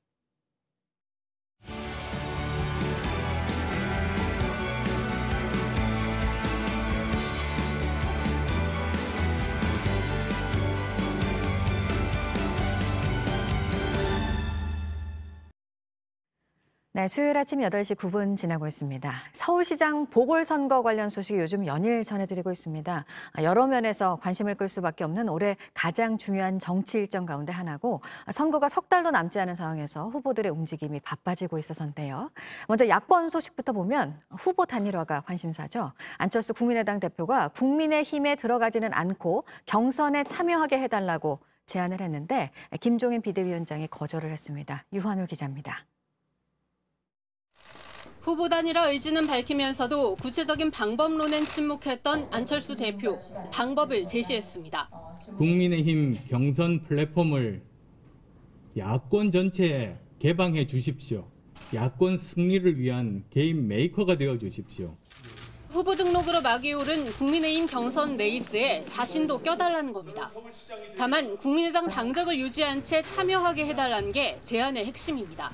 네, 수요일 아침 8시 9분 지나고 있습니다. 서울시장 보궐선거 관련 소식이 요즘 연일 전해드리고 있습니다. 여러 면에서 관심을 끌 수밖에 없는 올해 가장 중요한 정치 일정 가운데 하나고 선거가 석 달도 남지 않은 상황에서 후보들의 움직임이 바빠지고 있어서인데요. 먼저 야권 소식부터 보면 후보 단일화가 관심사죠. 안철수 국민의당 대표가 국민의힘에 들어가지는 않고 경선에 참여하게 해달라고 제안을 했는데 김종인 비대위원장이 거절을 했습니다. 유한울 기자입니다. 후보 단일화 의지는 밝히면서도 구체적인 방법론엔 침묵했던 안철수 대표, 방법을 제시했습니다. 국민의힘 경선 플랫폼을 야권 전체에 개방해 주십시오. 야권 승리를 위한 개인 메이커가 되어 주십시오. 후보 등록으로 막이 오른 국민의힘 경선 레이스에 자신도 껴달라는 겁니다. 다만 국민의당 당적을 유지한 채 참여하게 해달라는 게 제안의 핵심입니다.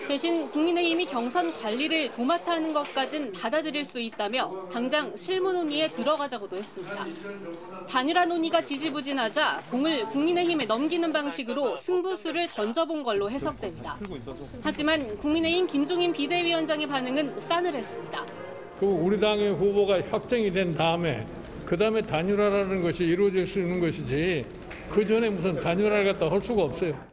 대신 국민의힘이 경선 관리를 도맡아 하는 것까진 받아들일 수 있다며 당장 실무 논의에 들어가자고도 했습니다. 단일화 논의가 지지부진하자 공을 국민의힘에 넘기는 방식으로 승부수를 던져본 걸로 해석됩니다. 하지만 국민의힘 김종인 비대위원장의 반응은 싸늘했습니다. 우리 당의 후보가 확정이 된 다음에 그다음에 단일화라는 것이 이루어질 수 있는 것이지 그 전에 무슨 단일화를 갖다 할 수가 없어요.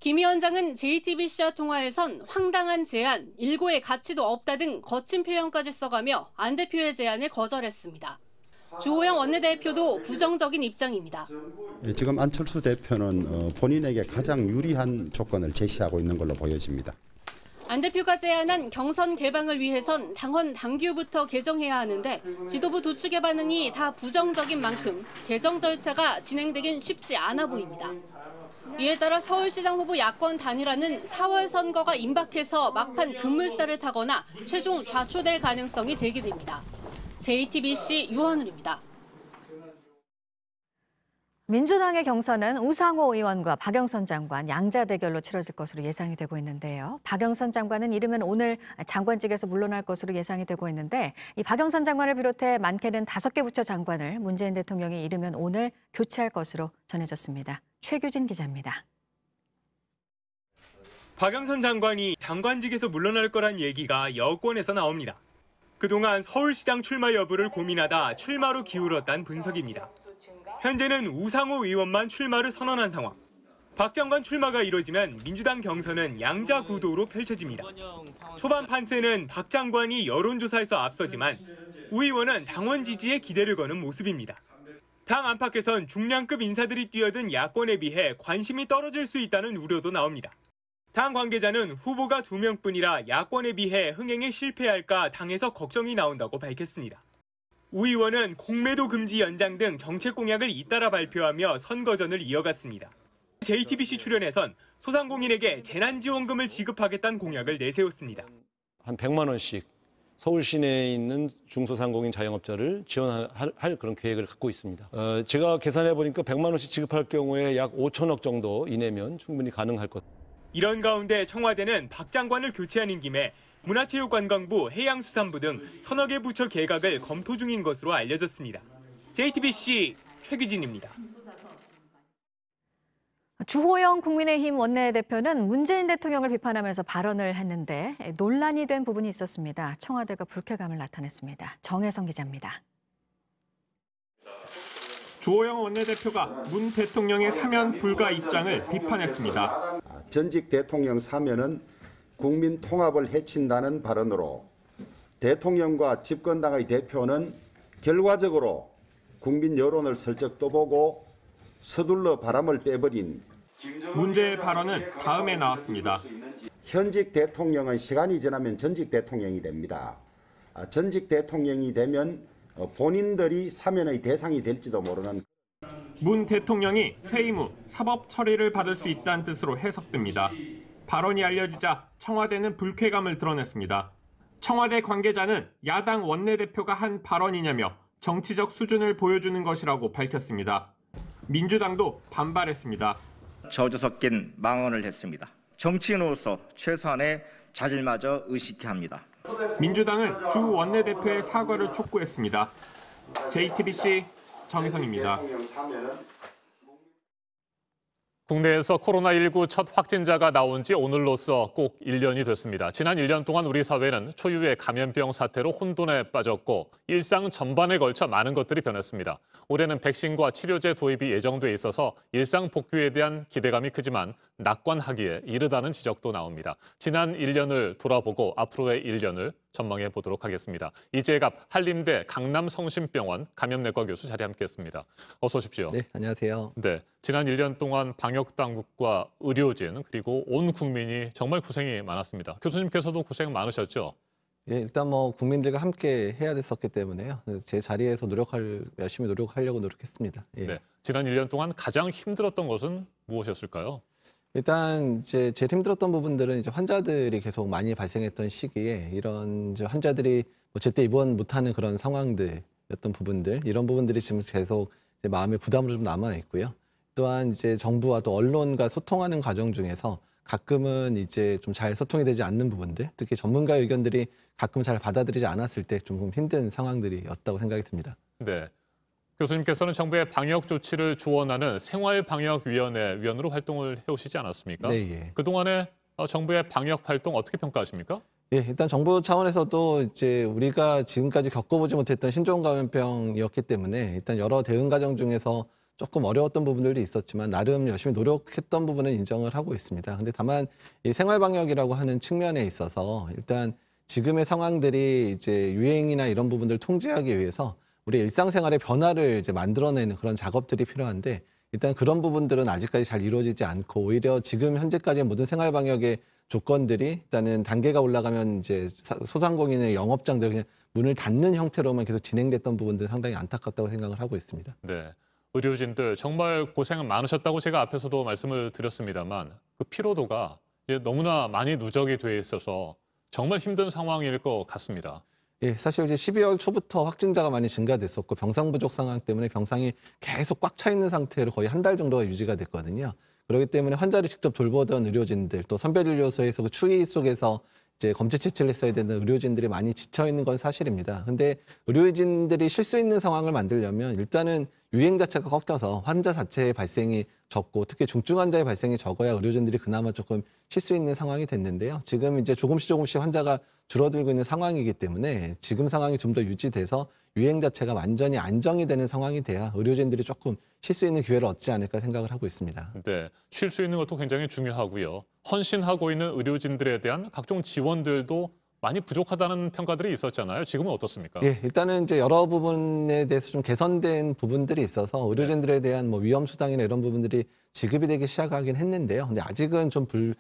김 위원장은 JTBC와 통화에선 황당한 제안, 일고의 가치도 없다 등 거친 표현까지 써가며 안 대표의 제안을 거절했습니다. 주호영 원내대표도 부정적인 입장입니다. 지금 안철수 대표는 본인에게 가장 유리한 조건을 제시하고 있는 걸로 보여집니다. 안 대표가 제안한 경선 개방을 위해선 당헌 당규부터 개정해야 하는데 지도부 두 측의 반응이 다 부정적인 만큼 개정 절차가 진행되긴 쉽지 않아 보입니다. 이에 따라 서울시장 후보 야권 단일화는 4월 선거가 임박해서 막판 급물살을 타거나 최종 좌초될 가능성이 제기됩니다. JTBC 유한울입니다. 민주당의 경선은 우상호 의원과 박영선 장관 양자 대결로 치러질 것으로 예상이 되고 있는데요. 박영선 장관은 이르면 오늘 장관직에서 물러날 것으로 예상이 되고 있는데 이 박영선 장관을 비롯해 많게는 5개 부처 장관을 문재인 대통령이 이르면 오늘 교체할 것으로 전해졌습니다. 최규진 기자입니다. 박영선 장관이 장관직에서 물러날 거란 얘기가 여권에서 나옵니다. 그동안 서울시장 출마 여부를 고민하다 출마로 기울었다는 분석입니다. 현재는 우상호 의원만 출마를 선언한 상황. 박 장관 출마가 이뤄지면 민주당 경선은 양자 구도로 펼쳐집니다. 초반 판세는 박 장관이 여론조사에서 앞서지만 우 의원은 당원 지지에 기대를 거는 모습입니다. 당 안팎에선 중량급 인사들이 뛰어든 야권에 비해 관심이 떨어질 수 있다는 우려도 나옵니다. 당 관계자는 후보가 2명뿐이라 야권에 비해 흥행에 실패할까 당에서 걱정이 나온다고 밝혔습니다. 우 의원은 공매도 금지 연장 등 정책 공약을 잇따라 발표하며 선거전을 이어갔습니다. JTBC 출연에선 소상공인에게 재난지원금을 지급하겠다는 공약을 내세웠습니다. 한 100만 원씩 서울 시내에 있는 중소상공인 자영업자를 지원할 그런 계획을 갖고 있습니다. 제가 계산해 보니까 100만 원씩 지급할 경우에 약 5천억 정도 이내면 충분히 가능할 것. 이런 가운데 청와대는 박 장관을 교체하는 김에 문화체육관광부, 해양수산부 등 서너 개 부처 개각을 검토 중인 것으로 알려졌습니다. JTBC 최규진입니다. 주호영 국민의힘 원내대표는 문재인 대통령을 비판하면서 발언을 했는데 논란이 된 부분이 있었습니다. 청와대가 불쾌감을 나타냈습니다. 정혜성 기자입니다. 주호영 원내대표가 문 대통령의 사면 불가 입장을 비판했습니다. 전직 대통령 사면은 국민 통합을 해친다는 발언으로 대통령과 집권당의 대표는 결과적으로 국민 여론을 슬쩍 떠보고 서둘러 바람을 빼버린 문제의 발언은 다음에 나왔습니다. 현직 대통령은 시간이 지나면 전직 대통령이 됩니다. 전직 대통령이 되면 본인들이 사면의 대상이 될지도 모르는. 문 대통령이 퇴임 후 사법 처리를 받을 수 있다는 뜻으로 해석됩니다. 발언이 알려지자 청와대는 불쾌감을 드러냈습니다. 청와대 관계자는 야당 원내대표가 한 발언이냐며 정치적 수준을 보여주는 것이라고 밝혔습니다. 민주당도 반발했습니다. 저주 섞인 망언을 했습니다. 정치인으로서 최소한의 자질마저 의식해야 합니다. 민주당은 주 원내대표의 사과를 촉구했습니다. JTBC 정혜성입니다. 국내에서 코로나19 첫 확진자가 나온 지 오늘로써 꼭 1년이 됐습니다. 지난 1년 동안 우리 사회는 초유의 감염병 사태로 혼돈에 빠졌고 일상 전반에 걸쳐 많은 것들이 변했습니다. 올해는 백신과 치료제 도입이 예정돼 있어서 일상 복귀에 대한 기대감이 크지만 낙관하기에 이르다는 지적도 나옵니다. 지난 1년을 돌아보고 앞으로의 1년을 전망해 보도록 하겠습니다. 이재갑 한림대 강남성심병원 감염내과 교수 자리에 함께했습니다. 어서 오십시오. 네, 안녕하세요. 네, 지난 1년 동안 방역 당국과 의료진 그리고 온 국민이 정말 고생이 많았습니다. 교수님께서도 고생 많으셨죠? 예, 일단 뭐 국민들과 함께 해야 됐었기 때문에요. 제 자리에서 열심히 노력하려고 노력했습니다. 예. 네, 지난 1년 동안 가장 힘들었던 것은 무엇이었을까요? 일단 이제 제일 힘들었던 부분들은 이제 환자들이 계속 많이 발생했던 시기에 이런 이제 환자들이 뭐 제때 입원 못하는 그런 상황들이었던 부분들, 이런 부분들이 지금 계속 이제 마음의 부담으로 좀 남아 있고요. 또한 이제 정부와 또 언론과 소통하는 과정 중에서 가끔은 이제 좀 잘 소통이 되지 않는 부분들, 특히 전문가 의견들이 가끔 잘 받아들이지 않았을 때 좀 힘든 상황들이었다고 생각이 듭니다. 네. 교수님께서는 정부의 방역 조치를 조언하는 생활방역위원회 위원으로 활동을 해오시지 않았습니까? 네, 예. 그동안의 정부의 방역 활동 어떻게 평가하십니까? 예, 일단 정부 차원에서도 이제 우리가 지금까지 겪어보지 못했던 신종 감염병이었기 때문에 일단 여러 대응 과정 중에서 조금 어려웠던 부분들도 있었지만 나름 열심히 노력했던 부분은 인정을 하고 있습니다. 근데 다만 이 생활방역이라고 하는 측면에 있어서 일단 지금의 상황들이 이제 유행이나 이런 부분들을 통제하기 위해서 우리 일상생활의 변화를 이제 만들어내는 그런 작업들이 필요한데 일단 그런 부분들은 아직까지 잘 이루어지지 않고 오히려 지금 현재까지의 모든 생활방역의 조건들이 일단은 단계가 올라가면 이제 소상공인의 영업장들 그냥 문을 닫는 형태로만 계속 진행됐던 부분들 상당히 안타깝다고 생각을 하고 있습니다. 네, 의료진들 정말 고생 많으셨다고 제가 앞에서도 말씀을 드렸습니다만 그 피로도가 이제 너무나 많이 누적이 돼 있어서 정말 힘든 상황일 것 같습니다. 예, 사실 이제 12월 초부터 확진자가 많이 증가됐었고 병상 부족 상황 때문에 병상이 계속 꽉 차 있는 상태로 거의 한 달 정도가 유지가 됐거든요. 그렇기 때문에 환자를 직접 돌보던 의료진들 또 선별진료소에서 그 추위 속에서 이제 검체 채취를 했어야 되는 의료진들이 많이 지쳐 있는 건 사실입니다. 근데 의료진들이 쉴 수 있는 상황을 만들려면 일단은 유행 자체가 꺾여서 환자 자체의 발생이 적고 특히 중증 환자의 발생이 적어야 의료진들이 그나마 조금 쉴 수 있는 상황이 됐는데요. 지금 이제 조금씩 환자가 줄어들고 있는 상황이기 때문에 지금 상황이 좀 더 유지돼서 유행 자체가 완전히 안정이 되는 상황이 돼야 의료진들이 조금 쉴 수 있는 기회를 얻지 않을까 생각을 하고 있습니다. 네, 쉴 수 있는 것도 굉장히 중요하고요. 헌신하고 있는 의료진들에 대한 각종 지원들도 많이 부족하다는 평가들이 있었잖아요. 지금은 어떻습니까? 예, 일단은 이제 여러 부분에 대해서 좀 개선된 부분들이 있어서 의료진들에 대한 뭐 위험 수당이나 이런 부분들이 지급이 되기 시작하긴 했는데요. 근데 아직은 조금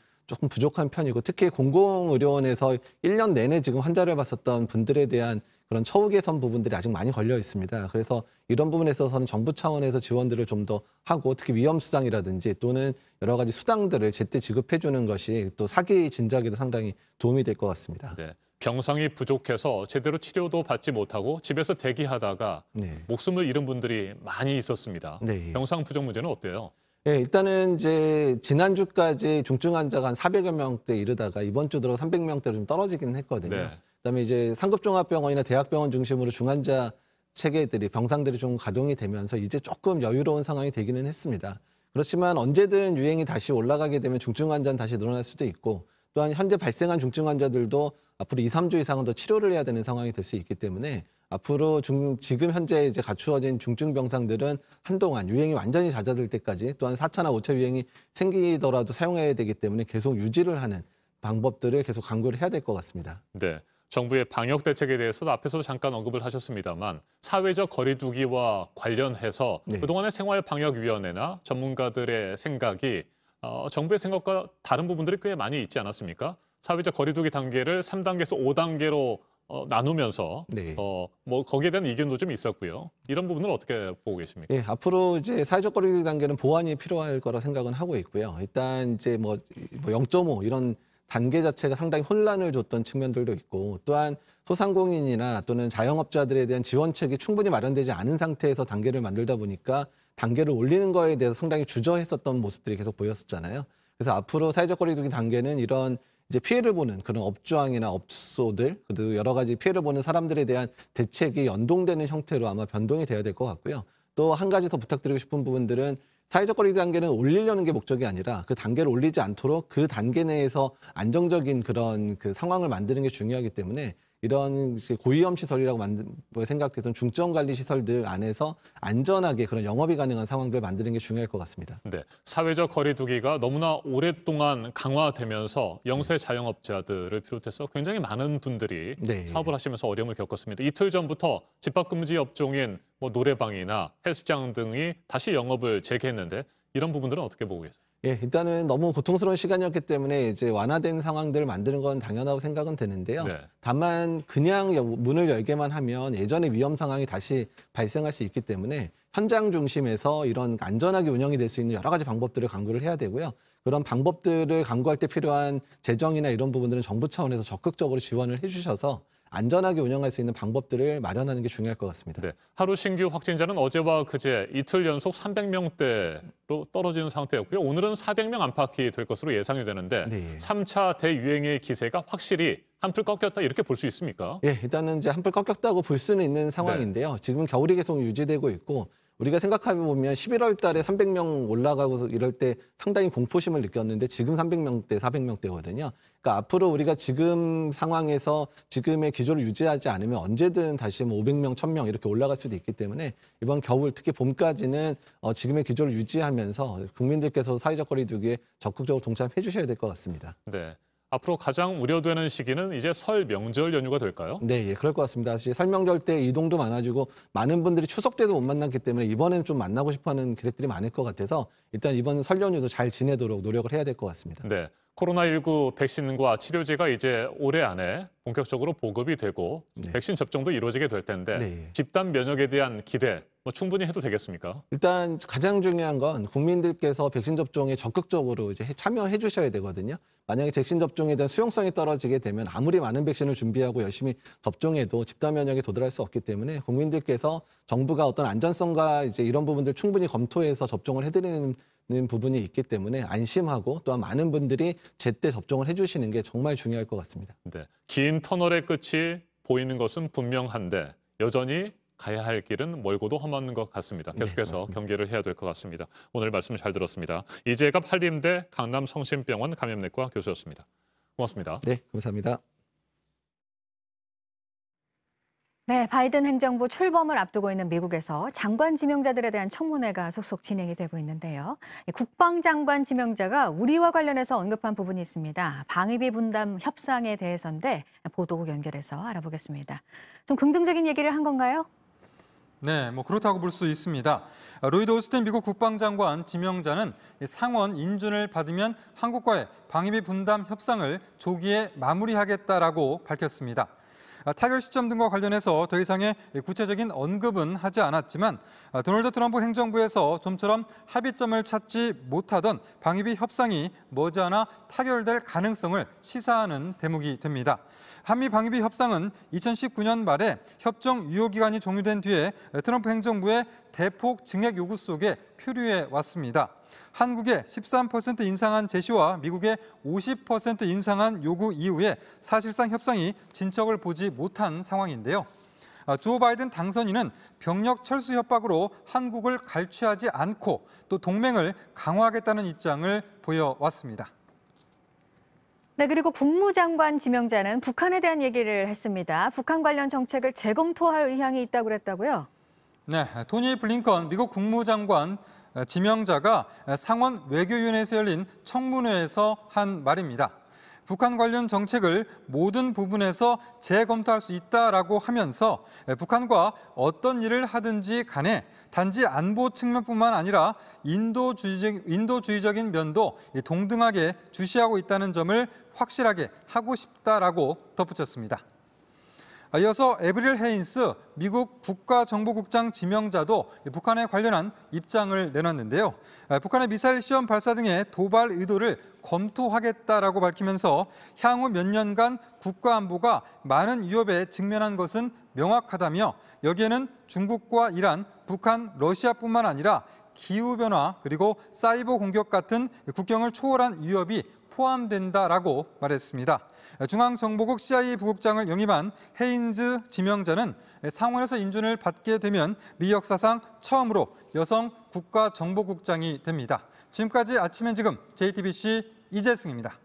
부족한 편이고 특히 공공의료원에서 1년 내내 지금 환자를 봤었던 분들에 대한 그런 처우 개선 부분들이 아직 많이 걸려 있습니다. 그래서 이런 부분에 있어서는 정부 차원에서 지원들을 좀 더 하고 특히 위험 수당이라든지 또는 여러 가지 수당들을 제때 지급해 주는 것이 또 사기 진작에도 상당히 도움이 될 것 같습니다. 네. 병상이 부족해서 제대로 치료도 받지 못하고 집에서 대기하다가 목숨을 잃은 분들이 많이 있었습니다. 병상 부족 문제는 어때요? 네, 일단은 이제 지난주까지 중증 환자가 한 400여 명대 이르다가 이번 주 들어 300명대로 좀 떨어지긴 했거든요. 그다음에 이제 상급종합병원이나 대학병원 중심으로 중환자 체계들이 병상들이 좀 가동이 되면서 이제 조금 여유로운 상황이 되기는 했습니다. 그렇지만 언제든 유행이 다시 올라가게 되면 중증 환자는 다시 늘어날 수도 있고 또한 현재 발생한 중증 환자들도 앞으로 2, 3주 이상은 더 치료를 해야 되는 상황이 될 수 있기 때문에 앞으로 지금 현재 이제 갖추어진 중증 병상들은 한동안 유행이 완전히 잦아들 때까지 또한 4차나 5차 유행이 생기더라도 사용해야 되기 때문에 계속 유지를 하는 방법들을 계속 강구를 해야 될 것 같습니다. 네. 정부의 방역 대책에 대해서도 앞에서도 잠깐 언급을 하셨습니다만 사회적 거리두기와 관련해서 그동안의 생활방역위원회나 전문가들의 생각이 정부의 생각과 다른 부분들이 꽤 많이 있지 않았습니까? 사회적 거리두기 단계를 3단계에서 5단계로 나누면서 뭐 거기에 대한 이견도 좀 있었고요. 이런 부분은 어떻게 보고 계십니까? 예, 앞으로 이제 사회적 거리두기 단계는 보완이 필요할 거라 생각은 하고 있고요. 일단 이제 뭐 0.5 이런 단계 자체가 상당히 혼란을 줬던 측면들도 있고 또한 소상공인이나 또는 자영업자들에 대한 지원책이 충분히 마련되지 않은 상태에서 단계를 만들다 보니까 단계를 올리는 거에 대해서 상당히 주저했었던 모습들이 계속 보였었잖아요. 그래서 앞으로 사회적 거리두기 단계는 이런 이제 피해를 보는 그런 업주항이나 업소들 그리고 여러 가지 피해를 보는 사람들에 대한 대책이 연동되는 형태로 아마 변동이 돼야 될 것 같고요. 또 한 가지 더 부탁드리고 싶은 부분들은 사회적 거리두기 단계는 올리려는 게 목적이 아니라 그 단계를 올리지 않도록 그 단계 내에서 안정적인 그런 그 상황을 만드는 게 중요하기 때문에 이런 고위험 시설이라고 생각되던 중증 관리 시설들 안에서 안전하게 그런 영업이 가능한 상황들을 만드는 게 중요할 것 같습니다. 네, 사회적 거리두기가 너무나 오랫동안 강화되면서 영세 자영업자들을 비롯해서 굉장히 많은 분들이 사업을 하시면서 어려움을 겪었습니다. 이틀 전부터 집합금지 업종인 뭐 노래방이나 헬스장 등이 다시 영업을 재개했는데 이런 부분들은 어떻게 보고 계세요? 예, 일단은 너무 고통스러운 시간이었기 때문에 이제 완화된 상황들을 만드는 건 당연하다고 생각은 되는데요. 다만 그냥 문을 열게만 하면 예전의 위험 상황이 다시 발생할 수 있기 때문에 현장 중심에서 이런 안전하게 운영이 될 수 있는 여러 가지 방법들을 강구를 해야 되고요. 그런 방법들을 강구할 때 필요한 재정이나 이런 부분들은 정부 차원에서 적극적으로 지원을 해주셔서 안전하게 운영할 수 있는 방법들을 마련하는 게 중요할 것 같습니다. 네, 하루 신규 확진자는 어제와 그제 이틀 연속 300명대로 떨어지는 상태였고요. 오늘은 400명 안팎이 될 것으로 예상이 되는데 3차 대유행의 기세가 확실히 한풀 꺾였다 이렇게 볼 수 있습니까? 예, 일단은 이제 한풀 꺾였다고 볼 수는 있는 상황인데요. 지금 겨울이 계속 유지되고 있고 우리가 생각해 보면 11월 달에 300명 올라가고 이럴 때 상당히 공포심을 느꼈는데 지금 300명대, 400명대거든요. 그러니까 앞으로 우리가 지금 상황에서 지금의 기조를 유지하지 않으면 언제든 다시 뭐 500명, 1000명 이렇게 올라갈 수도 있기 때문에 이번 겨울 특히 봄까지는 지금의 기조를 유지하면서 국민들께서 사회적 거리두기에 적극적으로 동참해 주셔야 될 것 같습니다. 네. 앞으로 가장 우려되는 시기는 이제 설 명절 연휴가 될까요? 네, 예, 그럴 것 같습니다. 설 명절 때 이동도 많아지고 많은 분들이 추석 때도 못 만났기 때문에 이번에는 좀 만나고 싶어하는 기색들이 많을 것 같아서 일단 이번 설 연휴도 잘 지내도록 노력을 해야 될 것 같습니다. 네, 코로나19 백신과 치료제가 이제 올해 안에 본격적으로 보급이 되고 백신 접종도 이루어지게 될 텐데 집단 면역에 대한 기대 충분히 해도 되겠습니까? 일단 가장 중요한 건 국민들께서 백신 접종에 적극적으로 이제 참여해 주셔야 되거든요. 만약에 백신 접종에 대한 수용성이 떨어지게 되면 아무리 많은 백신을 준비하고 열심히 접종해도 집단 면역에 도달할 수 없기 때문에 국민들께서 정부가 어떤 안전성과 이제 이런 부분들 충분히 검토해서 접종을 해드리는 부분이 있기 때문에 안심하고 또한 많은 분들이 제때 접종을 해주시는 게 정말 중요할 것 같습니다. 네, 긴 터널의 끝이 보이는 것은 분명한데 여전히 가야 할 길은 멀고도 험한 것 같습니다. 계속해서 경계를 해야 될 것 같습니다. 오늘 말씀 잘 들었습니다. 이재갑 한림대 강남성심병원 감염내과 교수였습니다. 고맙습니다. 네, 감사합니다. 네, 바이든 행정부 출범을 앞두고 있는 미국에서 장관 지명자들에 대한 청문회가 속속 진행이 되고 있는데요. 국방장관 지명자가 우리와 관련해서 언급한 부분이 있습니다. 방위비 분담 협상에 대해서인데 보도국 연결해서 알아보겠습니다. 좀 긍정적인 얘기를 한 건가요? 네, 그렇다고 볼 수 있습니다. 로이드 오스틴 미국 국방장관 지명자는 상원 인준을 받으면 한국과의 방위비 분담 협상을 조기에 마무리하겠다라고 밝혔습니다. 타결 시점 등과 관련해서 더 이상의 구체적인 언급은 하지 않았지만 도널드 트럼프 행정부에서 좀처럼 합의점을 찾지 못하던 방위비 협상이 머지않아 타결될 가능성을 시사하는 대목이 됩니다. 한미 방위비 협상은 2019년 말에 협정 유효기간이 종료된 뒤에 트럼프 행정부의 대폭 증액 요구 속에 표류해 왔습니다. 한국의 13% 인상한 제시와 미국의 50% 인상한 요구 이후에 사실상 협상이 진척을 보지 못한 상황인데요. 조 바이든 당선인은 병력 철수 협박으로 한국을 갈취하지 않고 또 동맹을 강화하겠다는 입장을 보여왔습니다. 네, 그리고 국무장관 지명자는 북한에 대한 얘기를 했습니다. 북한 관련 정책을 재검토할 의향이 있다고 그랬다고요? 네, 토니 블링컨 미국 국무장관 지명자가 상원 외교위원회에서 열린 청문회에서 한 말입니다. 북한 관련 정책을 모든 부분에서 재검토할 수 있다라고 하면서 북한과 어떤 일을 하든지 간에 단지 안보 측면뿐만 아니라 인도주의적인 면도 동등하게 주시하고 있다는 점을 확실하게 하고 싶다라고 덧붙였습니다. 이어서 에브릴 헤인스 미국 국가정보국장 지명자도 북한에 관련한 입장을 내놨는데요. 북한의 미사일 시험 발사 등의 도발 의도를 검토하겠다라고 밝히면서 향후 몇 년간 국가안보가 많은 위협에 직면한 것은 명확하다며 여기에는 중국과 이란, 북한, 러시아뿐만 아니라 기후변화 그리고 사이버 공격 같은 국경을 초월한 위협이 포함된다라고 말했습니다. 중앙정보국 CIA 부국장을 영임한 헤인즈 지명자는 상원에서 인준을 받게 되면 미 역사상 처음으로 여성 국가정보국장이 됩니다. 지금까지 아침엔 지금 JTBC 이재승입니다.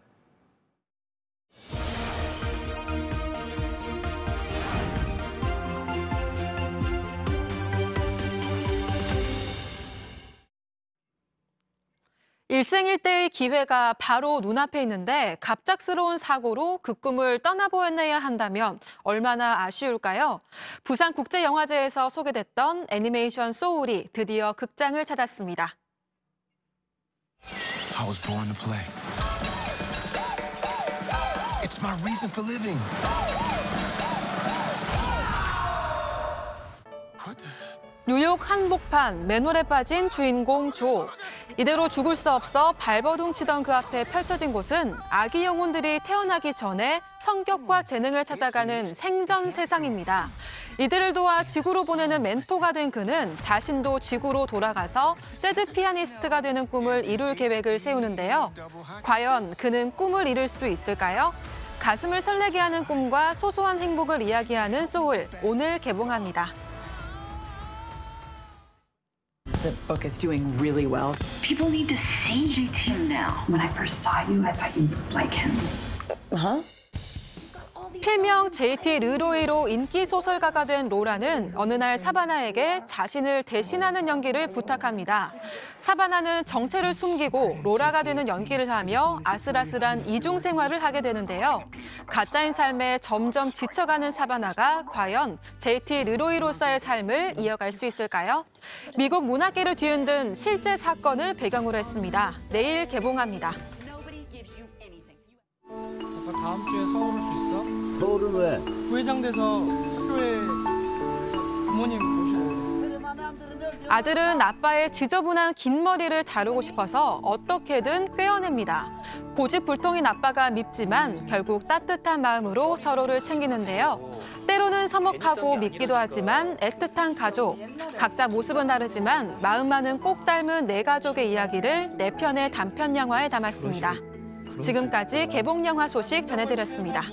일생일대의 기회가 바로 눈앞에 있는데 갑작스러운 사고로 그 꿈을 떠나보내야 한다면 얼마나 아쉬울까요? 부산국제영화제에서 소개됐던 애니메이션 소울이 드디어 극장을 찾았습니다. I was born to play. It's my reason for living. 뉴욕 한복판 맨홀에 빠진 주인공 조. 이대로 죽을 수 없어 발버둥 치던 그 앞에 펼쳐진 곳은 아기 영혼들이 태어나기 전에 성격과 재능을 찾아가는 생전 세상입니다. 이들을 도와 지구로 보내는 멘토가 된 그는 자신도 지구로 돌아가서 재즈 피아니스트가 되는 꿈을 이룰 계획을 세우는데요. 과연 그는 꿈을 이룰 수 있을까요? 가슴을 설레게 하는 꿈과 소소한 행복을 이야기하는 소울, 오늘 개봉합니다. The book is doing really well. People need to see JT now. When I first saw you, I thought you looked like him. Huh? 필명 JT 르로이로 인기 소설가가 된 로라는 어느 날 사바나에게 자신을 대신하는 연기를 부탁합니다. 사바나는 정체를 숨기고 로라가 되는 연기를 하며 아슬아슬한 이중 생활을 하게 되는데요. 가짜인 삶에 점점 지쳐가는 사바나가 과연 JT 르로이로서의 삶을 이어갈 수 있을까요? 미국 문학계를 뒤흔든 실제 사건을 배경으로 했습니다. 내일 개봉합니다. 다음 주에 서울 올 수 있어? 서울은 왜? 부회장 돼서 학교에 부모님 모시고. 아들은 아빠의 지저분한 긴 머리를 자르고 싶어서 어떻게든 꿰어냅니다. 고집불통인 아빠가 밉지만 결국 따뜻한 마음으로 서로를 챙기는데요. 때로는 서먹하고 밉기도 하지만 애틋한 가족. 각자 모습은 다르지만 마음만은 꼭 닮은 네 가족의 이야기를 네 편의 단편 영화에 담았습니다. 지금까지 개봉 영화 소식 전해드렸습니다.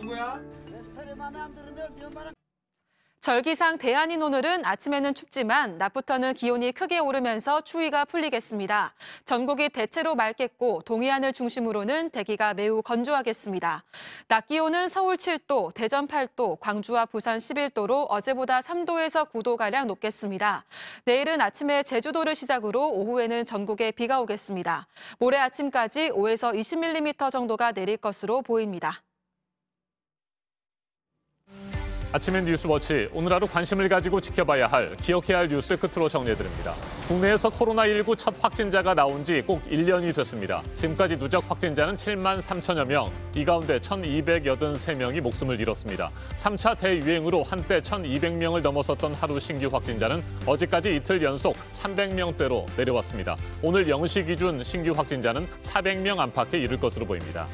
절기상 대안인 오늘은 아침에는 춥지만 낮부터는 기온이 크게 오르면서 추위가 풀리겠습니다. 전국이 대체로 맑겠고 동해안을 중심으로는 대기가 매우 건조하겠습니다. 낮 기온은 서울 7도, 대전 8도, 광주와 부산 11도로 어제보다 3도에서 9도가량 높겠습니다. 내일은 아침에 제주도를 시작으로 오후에는 전국에 비가 오겠습니다. 모레 아침까지 5에서 20mm 정도가 내릴 것으로 보입니다. 아침엔 뉴스워치, 오늘 하루 관심을 가지고 지켜봐야 할, 기억해야 할 뉴스 끝으로 정리해드립니다. 국내에서 코로나19 첫 확진자가 나온 지 꼭 1년이 됐습니다. 지금까지 누적 확진자는 7만 3천여 명, 이 가운데 1,283명이 목숨을 잃었습니다. 3차 대유행으로 한때 1,200명을 넘어섰던 하루 신규 확진자는 어제까지 이틀 연속 300명대로 내려왔습니다. 오늘 0시 기준 신규 확진자는 400명 안팎에 이를 것으로 보입니다.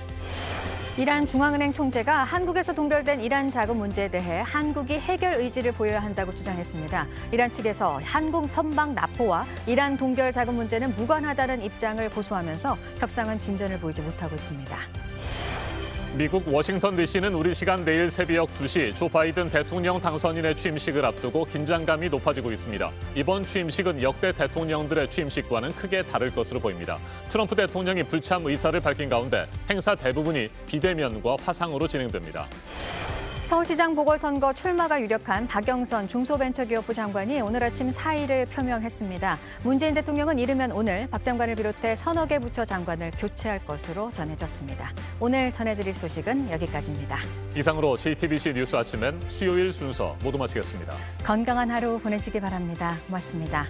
이란 중앙은행 총재가 한국에서 동결된 이란 자금 문제에 대해 한국이 해결 의지를 보여야 한다고 주장했습니다. 이란 측에서 한국 선박 납포와 이란 동결 자금 문제는 무관하다는 입장을 고수하면서 협상은 진전을 보이지 못하고 있습니다. 미국 워싱턴 DC는 우리 시간 내일 새벽 2시 조 바이든 대통령 당선인의 취임식을 앞두고 긴장감이 높아지고 있습니다. 이번 취임식은 역대 대통령들의 취임식과는 크게 다를 것으로 보입니다. 트럼프 대통령이 불참 의사를 밝힌 가운데 행사 대부분이 비대면과 화상으로 진행됩니다. 서울시장 보궐선거 출마가 유력한 박영선 중소벤처기업부 장관이 오늘 아침 사의를 표명했습니다. 문재인 대통령은 이르면 오늘 박 장관을 비롯해 서너 개 부처 장관을 교체할 것으로 전해졌습니다. 오늘 전해드릴 소식은 여기까지입니다. 이상으로 JTBC 뉴스 아침엔 수요일 순서 모두 마치겠습니다. 건강한 하루 보내시기 바랍니다. 고맙습니다.